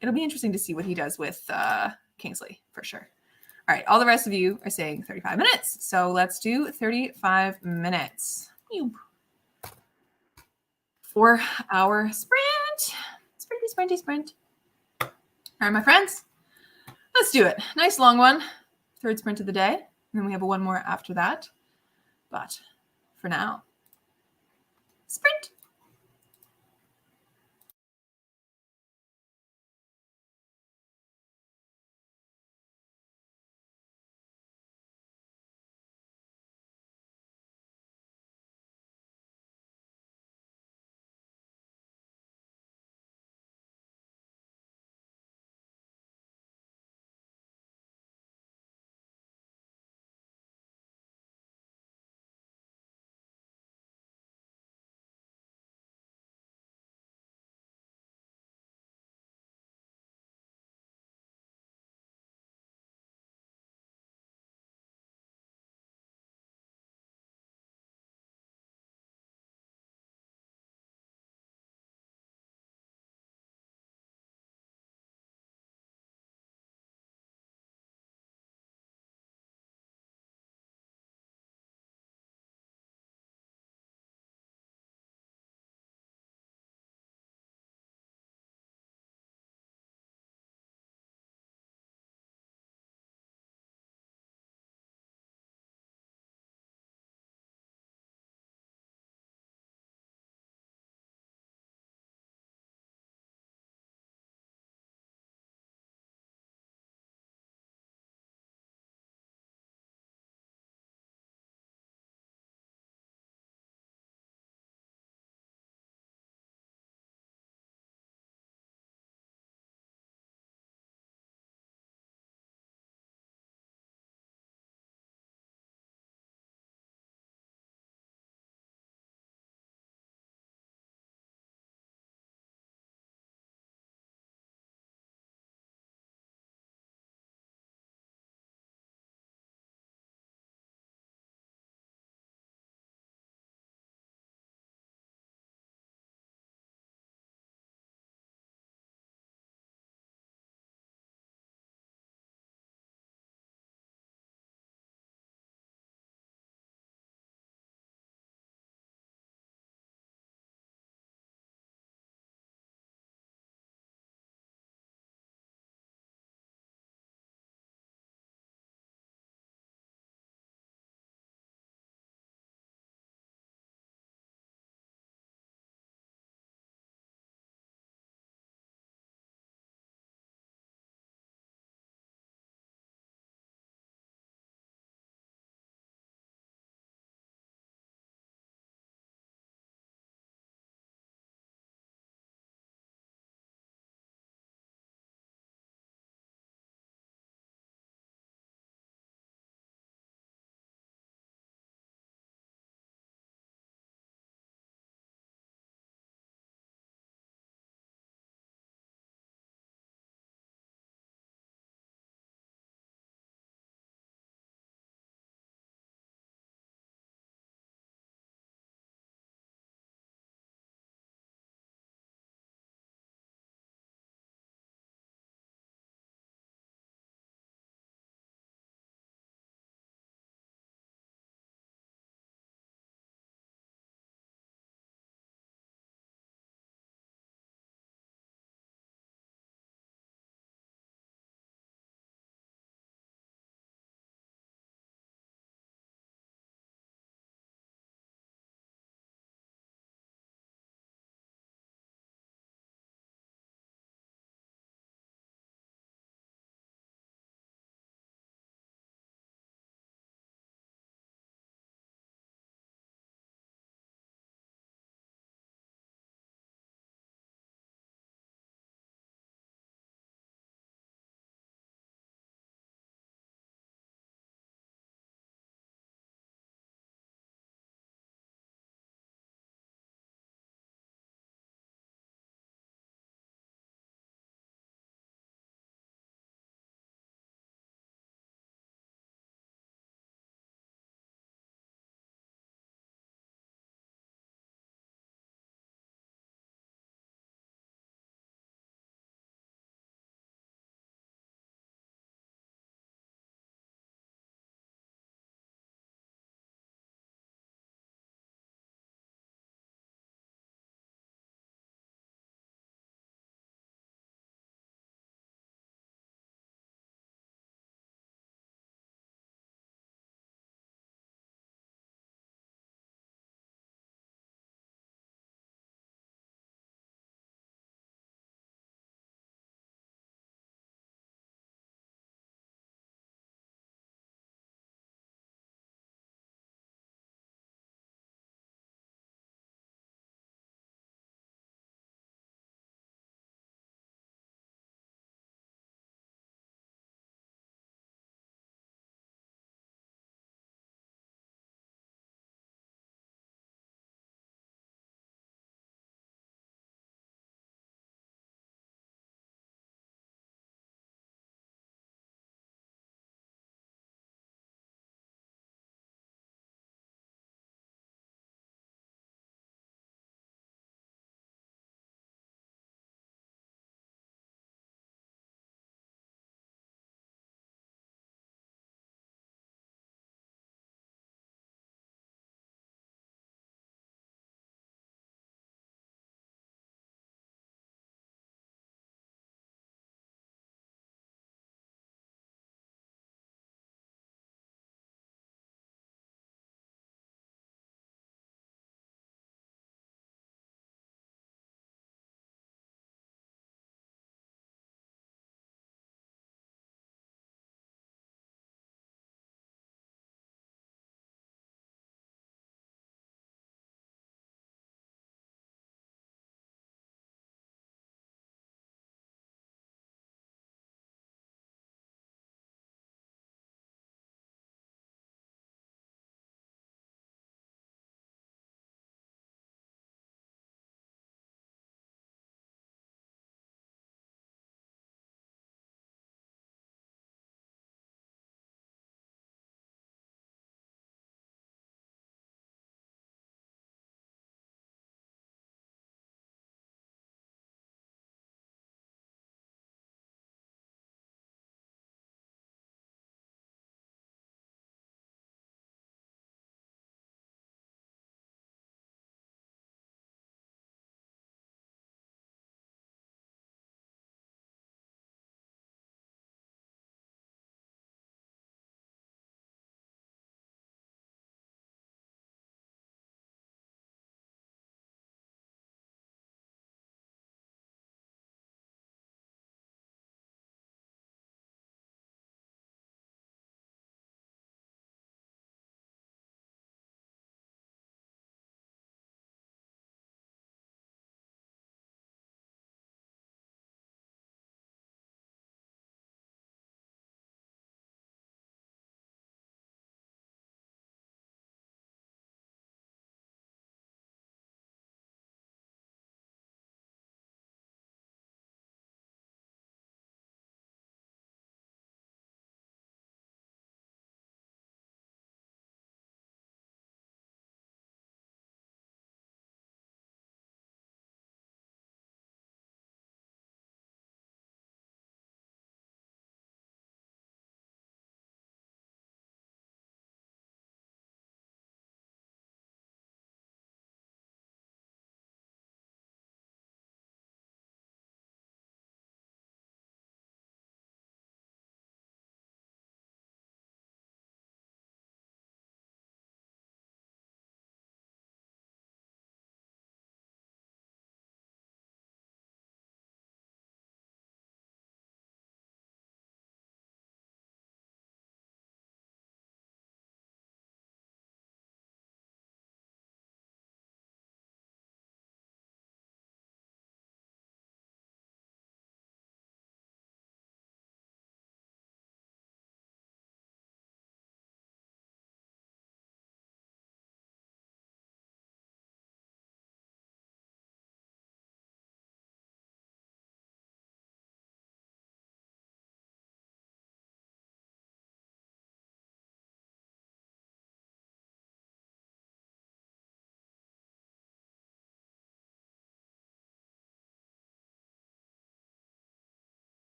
it'll be interesting to see what he does with Kingsley for sure. All right, all the rest of you are saying 35 minutes. So let's do 35 minutes for our sprint. Sprint. All right, my friends, let's do it. Nice long one. Third sprint of the day. And then we have one more after that. But for now, sprint.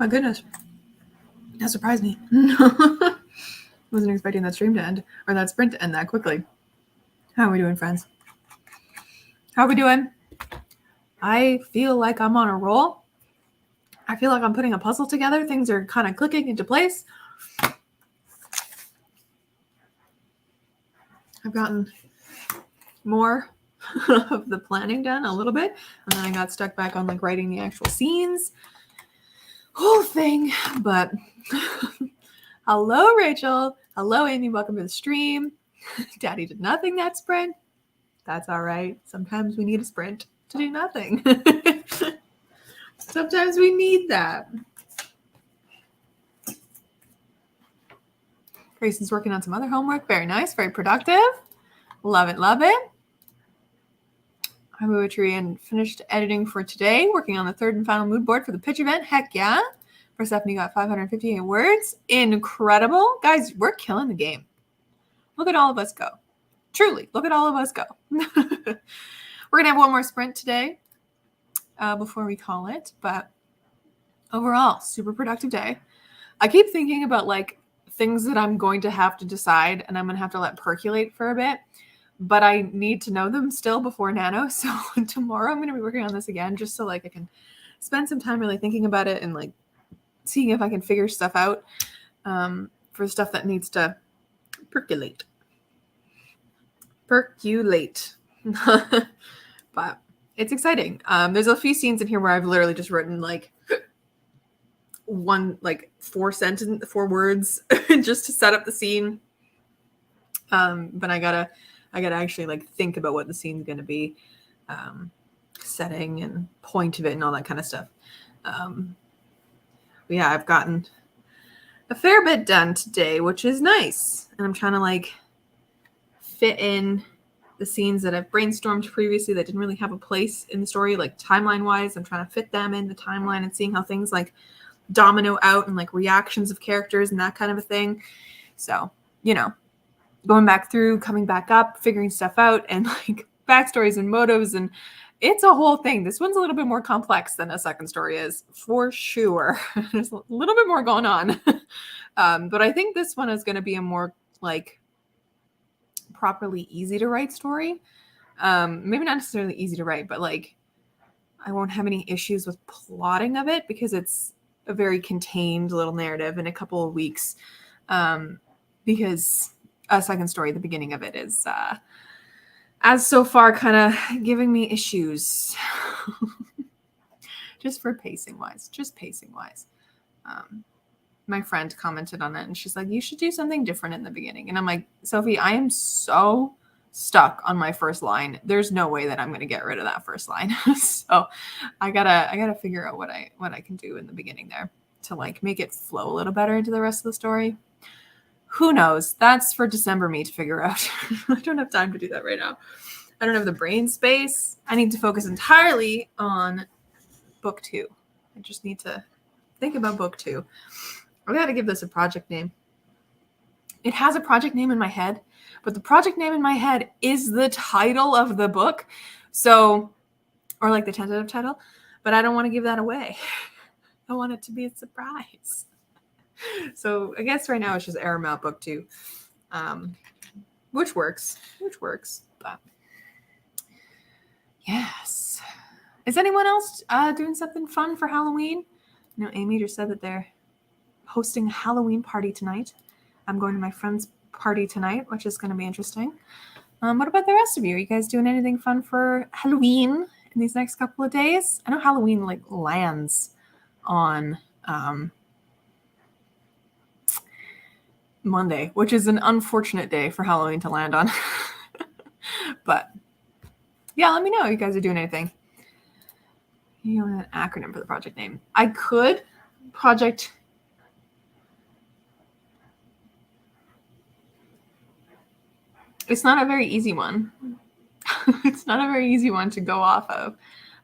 My goodness. That surprised me. Wasn't expecting that stream to end, or that sprint to end that quickly. How are we doing, friends? How are we doing? I feel like I'm on a roll. I feel like I'm putting a puzzle together. Things are kind of clicking into place. I've gotten more of the planning done a little bit, and then I got stuck back on like writing the actual scenes. Whole thing, but hello, Rachel. Hello, Amy. Welcome to the stream. Daddy did nothing that sprint. That's all right. Sometimes we need a sprint to do nothing. Sometimes we need that. Grayson's working on some other homework. Very nice. Very productive. Love it. Love it. I poetry and finished editing for today. Working on the third and final mood board for the pitch event. Heck yeah. Persephone got 558 words. Incredible. Guys, we're killing the game. Look at all of us go. Truly, look at all of us go. We're going to have one more sprint today before we call it. But overall, super productive day. I keep thinking about like things that I'm going to have to decide and I'm going to have to let percolate for a bit. But I need to know them still before Nano. So tomorrow I'm going to be working on this again just so like I can spend some time really thinking about it and like seeing if I can figure stuff out for stuff that needs to percolate. Percolate. But it's exciting. There's a few scenes in here where I've literally just written like four words just to set up the scene. But I gotta actually like think about what the scene's gonna be, setting and point of it and all that kind of stuff. But yeah, I've gotten a fair bit done today, which is nice. And I'm trying to like fit in the scenes that I've brainstormed previously that didn't really have a place in the story, like timeline wise. I'm trying to fit them in the timeline and seeing how things like domino out and like reactions of characters and that kind of a thing. So, you know, going back through, coming back up, figuring stuff out and like backstories and motives. And it's a whole thing. This one's a little bit more complex than a second story is for sure. There's a little bit more going on. But I think this one is going to be a more like properly easy to write story. Maybe not necessarily easy to write, but like I won't have any issues with plotting of it because it's a very contained little narrative in a couple of weeks. Because a second story, the beginning of it is as so far kind of giving me issues. Just pacing wise. My friend commented on it and she's like, you should do something different in the beginning. And I'm like, Sophie, I am so stuck on my first line. There's no way that I'm going to get rid of that first line. So I gotta figure out what I can do in the beginning there to like make it flow a little better into the rest of the story. Who knows? That's for December me to figure out. I don't have time to do that right now. I don't have the brain space. I need to focus entirely on book 2. I just need to think about book 2. I got to give this a project name. It has a project name in my head, but the project name in my head is the title of the book. So, or like the tentative title, but I don't want to give that away. I want it to be a surprise. So I guess right now it's just Aramount book 2, which works, but yes. Is anyone else doing something fun for Halloween? You know, Amy just said that they're hosting a Halloween party tonight. I'm going to my friend's party tonight, which is going to be interesting. What about the rest of you? Are you guys doing anything fun for Halloween in these next couple of days? I know Halloween like lands on Monday, which is an unfortunate day for Halloween to land on. But yeah, let me know if you guys are doing anything. You know, an acronym for the project name. I could project. It's not a very easy one. It's not a very easy one to go off of.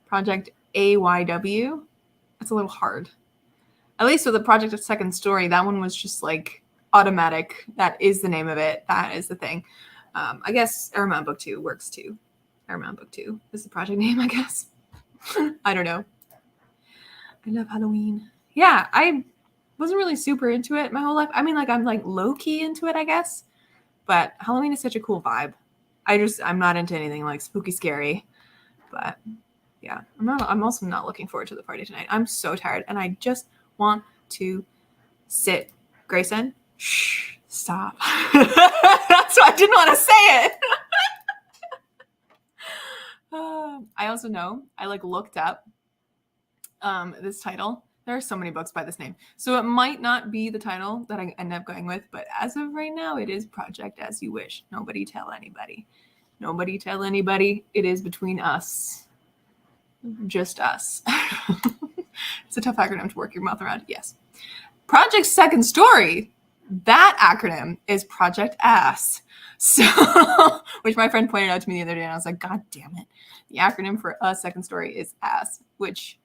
Project AYW. It's a little hard. At least with the project of second story, that one was just like automatic. That is the name of it. That is the thing. I guess Aramount Book 2 works too. Aramount Book 2 is the project name, I guess. I don't know. I love Halloween. yeah, I wasn't really super into it my whole life. I mean, like, I'm like low-key into it, I guess. But Halloween is such a cool vibe. I'm not into anything like spooky scary. But yeah, I'm also not looking forward to the party tonight. I'm so tired and I just want to sit. Grayson, shh, stop. That's why I didn't want to say it. I also know I like looked up this title. There are so many books by this name. So it might not be the title that I end up going with, but as of right now, it is Project As You Wish. Nobody tell anybody. Nobody tell anybody. It is between us. Just us. It's a tough acronym to work your mouth around. Yes. Project Second Story. That acronym is Project Ass. So, which my friend pointed out to me the other day, and I was like, God damn it. The acronym for a second story is ass, which,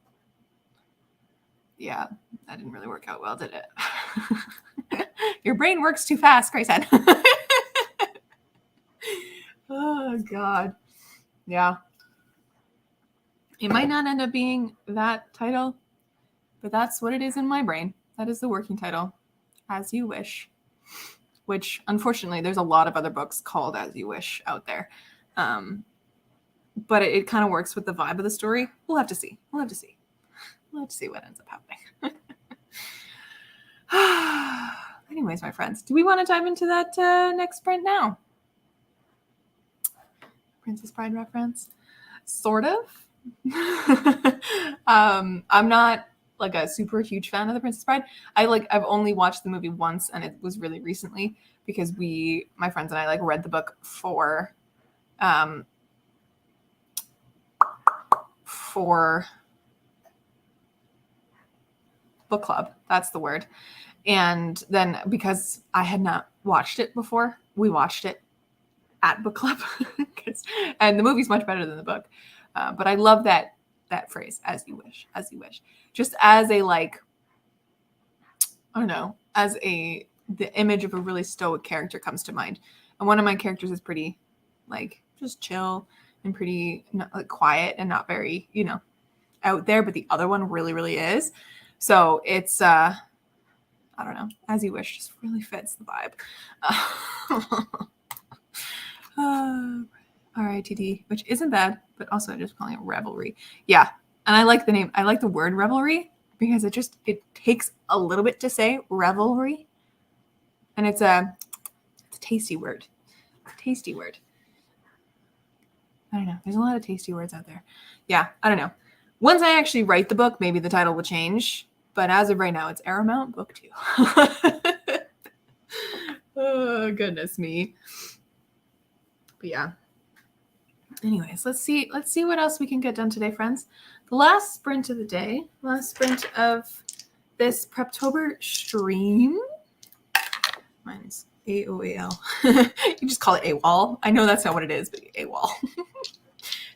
yeah, that didn't really work out well, did it? Your brain works too fast, Grayson. Oh, God. Yeah. It might not end up being that title, but that's what it is in my brain. That is the working title. As You Wish. Which, unfortunately, there's a lot of other books called As You Wish out there. But it kind of works with the vibe of the story. We'll have to see. We'll have to see what ends up happening. Anyways, my friends, do we want to dive into that next sprint now? Princess Bride reference? Sort of. I'm not like a super huge fan of The Princess Bride. I've only watched the movie once, and it was really recently because my friends and I like read the book for book club. That's the word. And then because I had not watched it before, we watched it at book club. And the movie's much better than the book. But I love that phrase, as you wish, just as a, like, I don't know, the image of a really stoic character comes to mind. And one of my characters is pretty, like, just chill and pretty like, quiet and not very, out there. But the other one really, really is. So it's, I don't know, As You Wish just really fits the vibe. RITD, which isn't bad, but also just calling it Revelry. Yeah. And I like the name. I like the word revelry because it takes a little bit to say revelry. And it's a tasty word. Tasty word. I don't know. There's a lot of tasty words out there. Yeah. I don't know. Once I actually write the book, maybe the title will change. But as of right now, it's Aramount Book 2. Oh, goodness me. But yeah. Anyways, let's see what else we can get done today, friends. The last sprint of the day, last sprint of this Preptober stream. Mine's AOAL. You just call it AWOL. I know that's not what it is, but AWOL.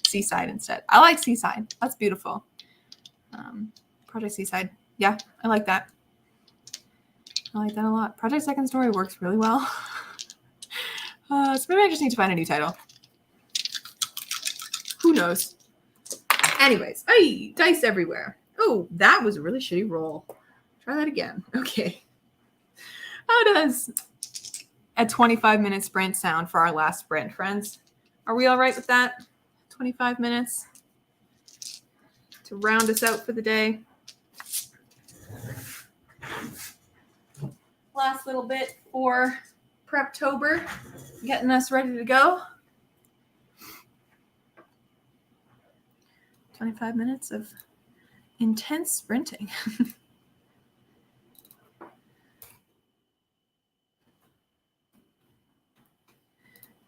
Seaside instead. I like Seaside. That's beautiful. Project Seaside. Yeah, I like that. I like that a lot. Project Second Story works really well. So maybe I just need to find a new title. Who knows? Anyways, hey, dice everywhere. Oh, that was a really shitty roll. Try that again. Okay. How does a 25-minute sprint sound for our last sprint, friends? Are we all right with that? 25 minutes to round us out for the day. Last little bit for Preptober, getting us ready to go. 25 minutes of intense sprinting.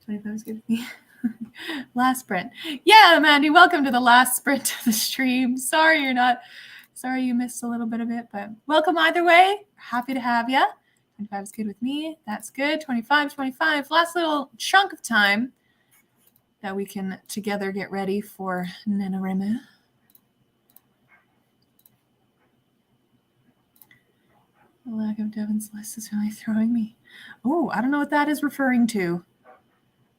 25 is good with me. Last sprint. Yeah, Mandy, welcome to the last sprint of the stream. Sorry you missed a little bit of it, but welcome either way. Happy to have you. 25 is good with me. That's good. 25. Last little chunk of time that we can together get ready for NaNoWriMo. The lack of Devin's list is really throwing me. Oh, I don't know what that is referring to.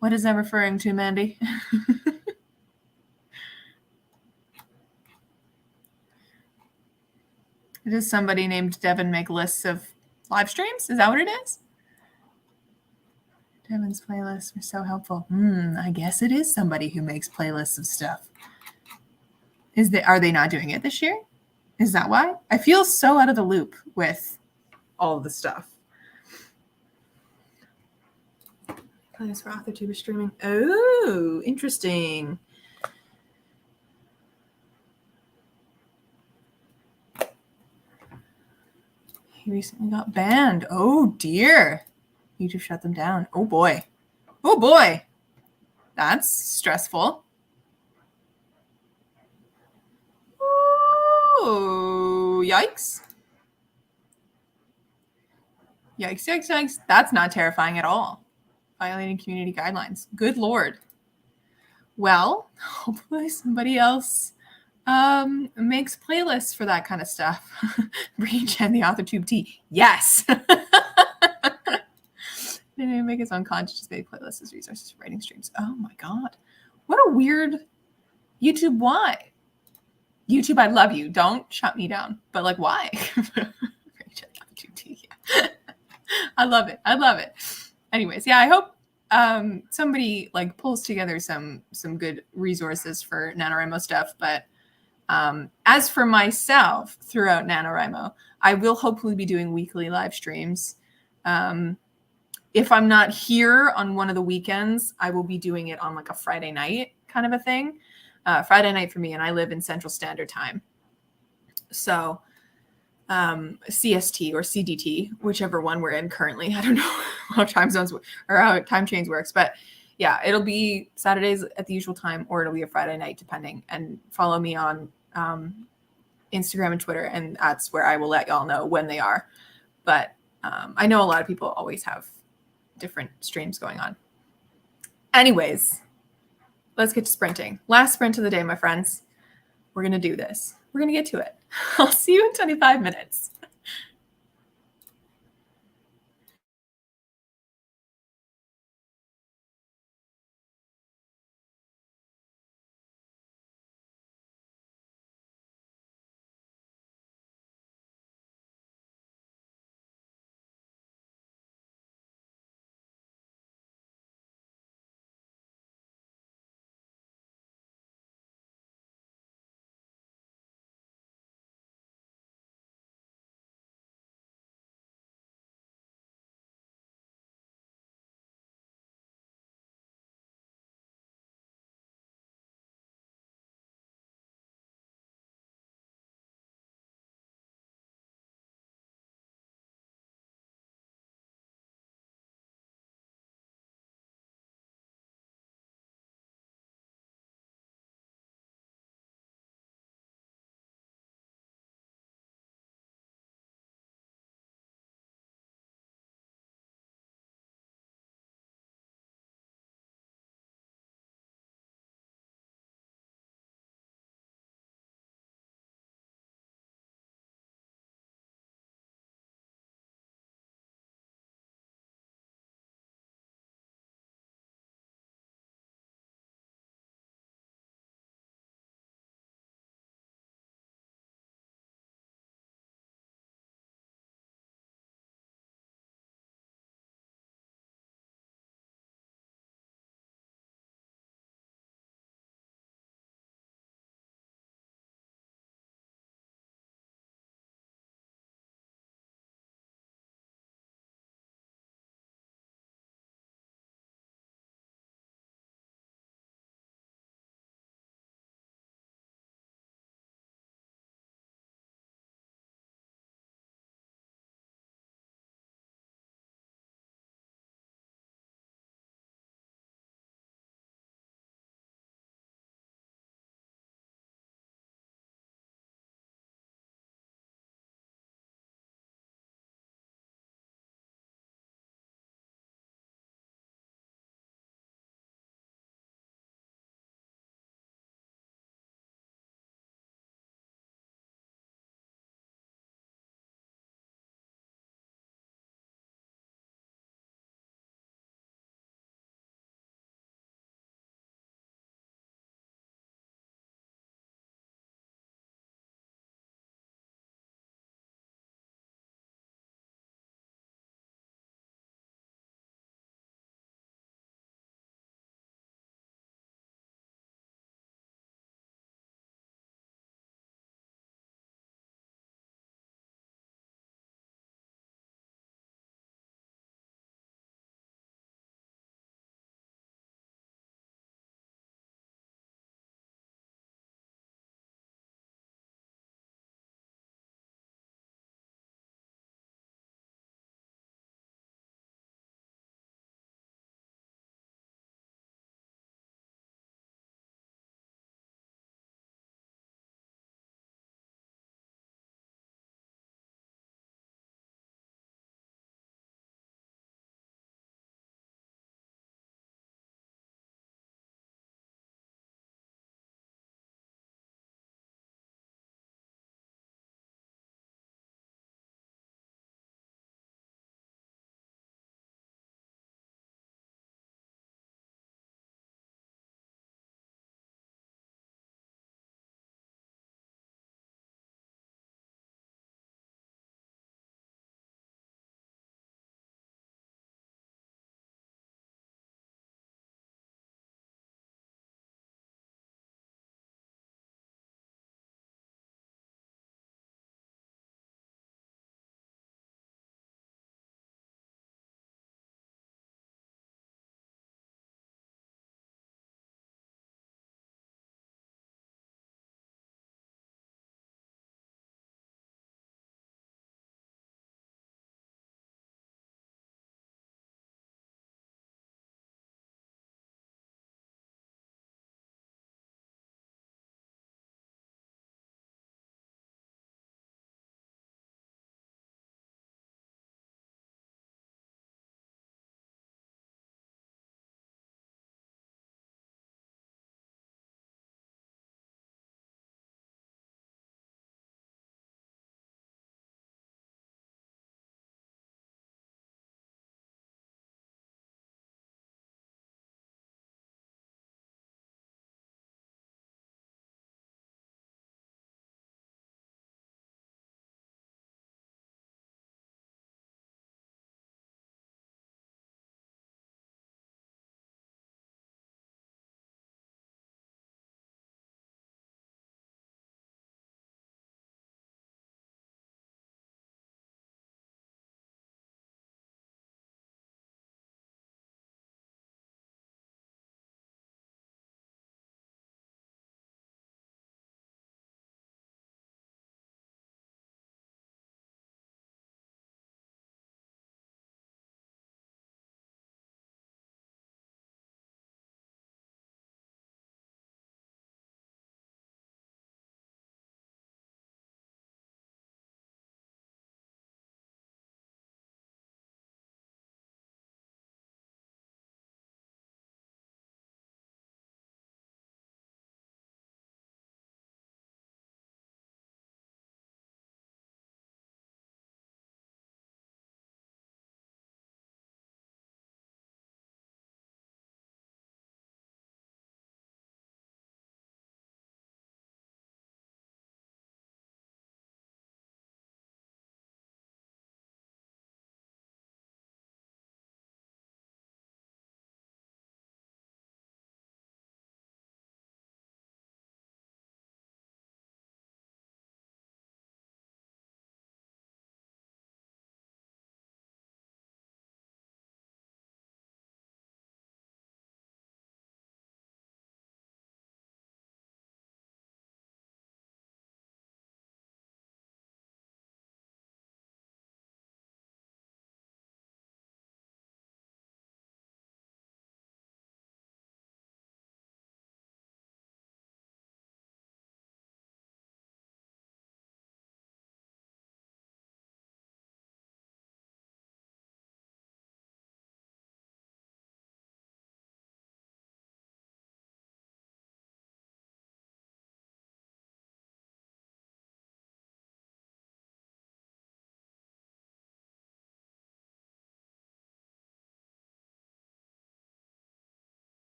What is that referring to, Mandy? Does somebody named Devin make lists of live streams? Is that what it is? Devin's playlists were so helpful. I guess it is somebody who makes playlists of stuff. Are they not doing it this year? Is that why? I feel so out of the loop with all of the stuff. Playlist for AuthorTube is streaming. Oh, interesting. He recently got banned. Oh dear. YouTube shut them down. Oh boy. Oh boy. That's stressful. Oh, yikes. Yikes, yikes, yikes. That's not terrifying at all. Violating community guidelines. Good Lord. Well, hopefully somebody else makes playlists for that kind of stuff. Regen the AuthorTube tea. Yes. Maybe make his own conscious-based playlists as resources for writing streams. Oh my God. What a weird YouTube. Why? YouTube, I love you. Don't shut me down. But like, why? I love it. I love it. Anyways, yeah, I hope somebody like pulls together some good resources for NaNoWriMo stuff. But as for myself throughout NaNoWriMo, I will hopefully be doing weekly live streams. If I'm not here on one of the weekends, I will be doing it on like a Friday night kind of a thing. Friday night for me, and I live in Central Standard Time. So CST or CDT, whichever one we're in currently. I don't know how time zones or how time change works, but yeah, it'll be Saturdays at the usual time, or it'll be a Friday night, depending. And follow me on Instagram and Twitter, and that's where I will let y'all know when they are. But I know a lot of people always have different streams going on. Anyways, let's get to sprinting. Last sprint of the day, my friends. We're going to do this. We're going to get to it. I'll see you in 25 minutes.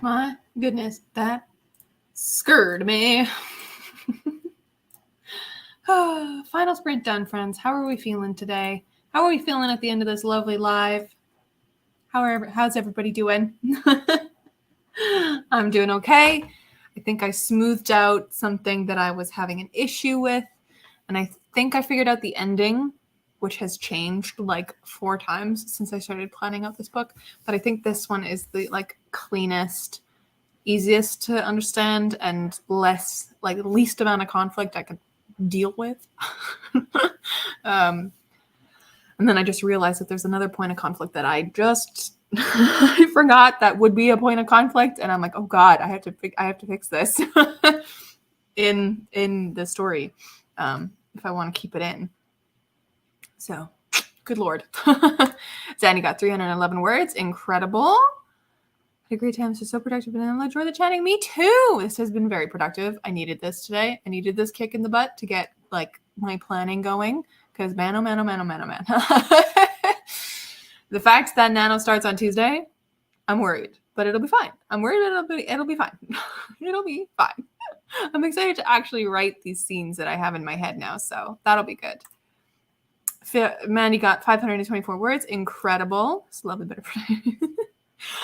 My goodness, that scared me. Final sprint done, friends. How are we feeling today? How are we feeling at the end of this lovely live? How's everybody doing? I'm doing okay. I think I smoothed out something that I was having an issue with, and I think I figured out the ending, which has changed like 4 times since I started planning out this book. But I think this one is the like cleanest, easiest to understand, and least amount of conflict I could deal with. And then I just realized that there's another point of conflict that I just I forgot that would be a point of conflict, and I'm like, oh God, I have to fix this in the story if I want to keep it in. So, good Lord. Zanny got 311 words. Incredible. Had a great time. So productive, and I enjoy the chatting. Me too. This has been very productive. I needed this today. I needed this kick in the butt to get like my planning going. Because man. The fact that Nano starts on Tuesday, I'm worried, but it'll be fine. I'm worried it'll be fine. It'll be fine. I'm excited to actually write these scenes that I have in my head now, so that'll be good. Mandy got 524 words. Incredible. It's a lovely bit of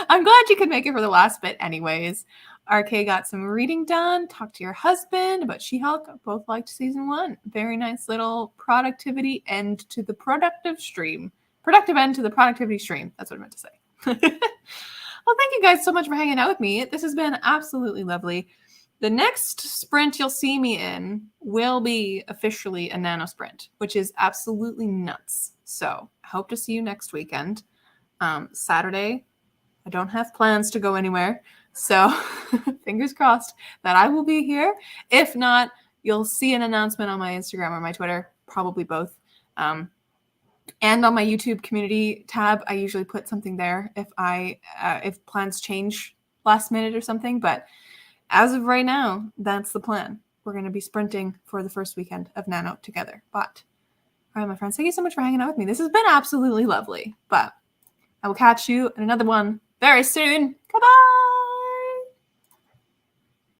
I'm glad you could make it for the last bit anyways. RK got some reading done. Talk to your husband about She-Hulk. Both liked season 1. Very nice little productivity end to the productive stream. Productive end to the productivity stream. That's what I meant to say. Well, thank you guys so much for hanging out with me. This has been absolutely lovely. The next sprint you'll see me in will be officially a nano sprint, which is absolutely nuts. So I hope to see you next weekend. Saturday, I don't have plans to go anywhere. So fingers crossed that I will be here. If not, you'll see an announcement on my Instagram or my Twitter, probably both. And on my YouTube community tab, I usually put something there if plans change last minute or something. But as of right now, that's the plan. We're going to be sprinting for the first weekend of Nano together. But all right, my friends, thank you so much for hanging out with me. This has been absolutely lovely. But I will catch you in another one very soon. Goodbye.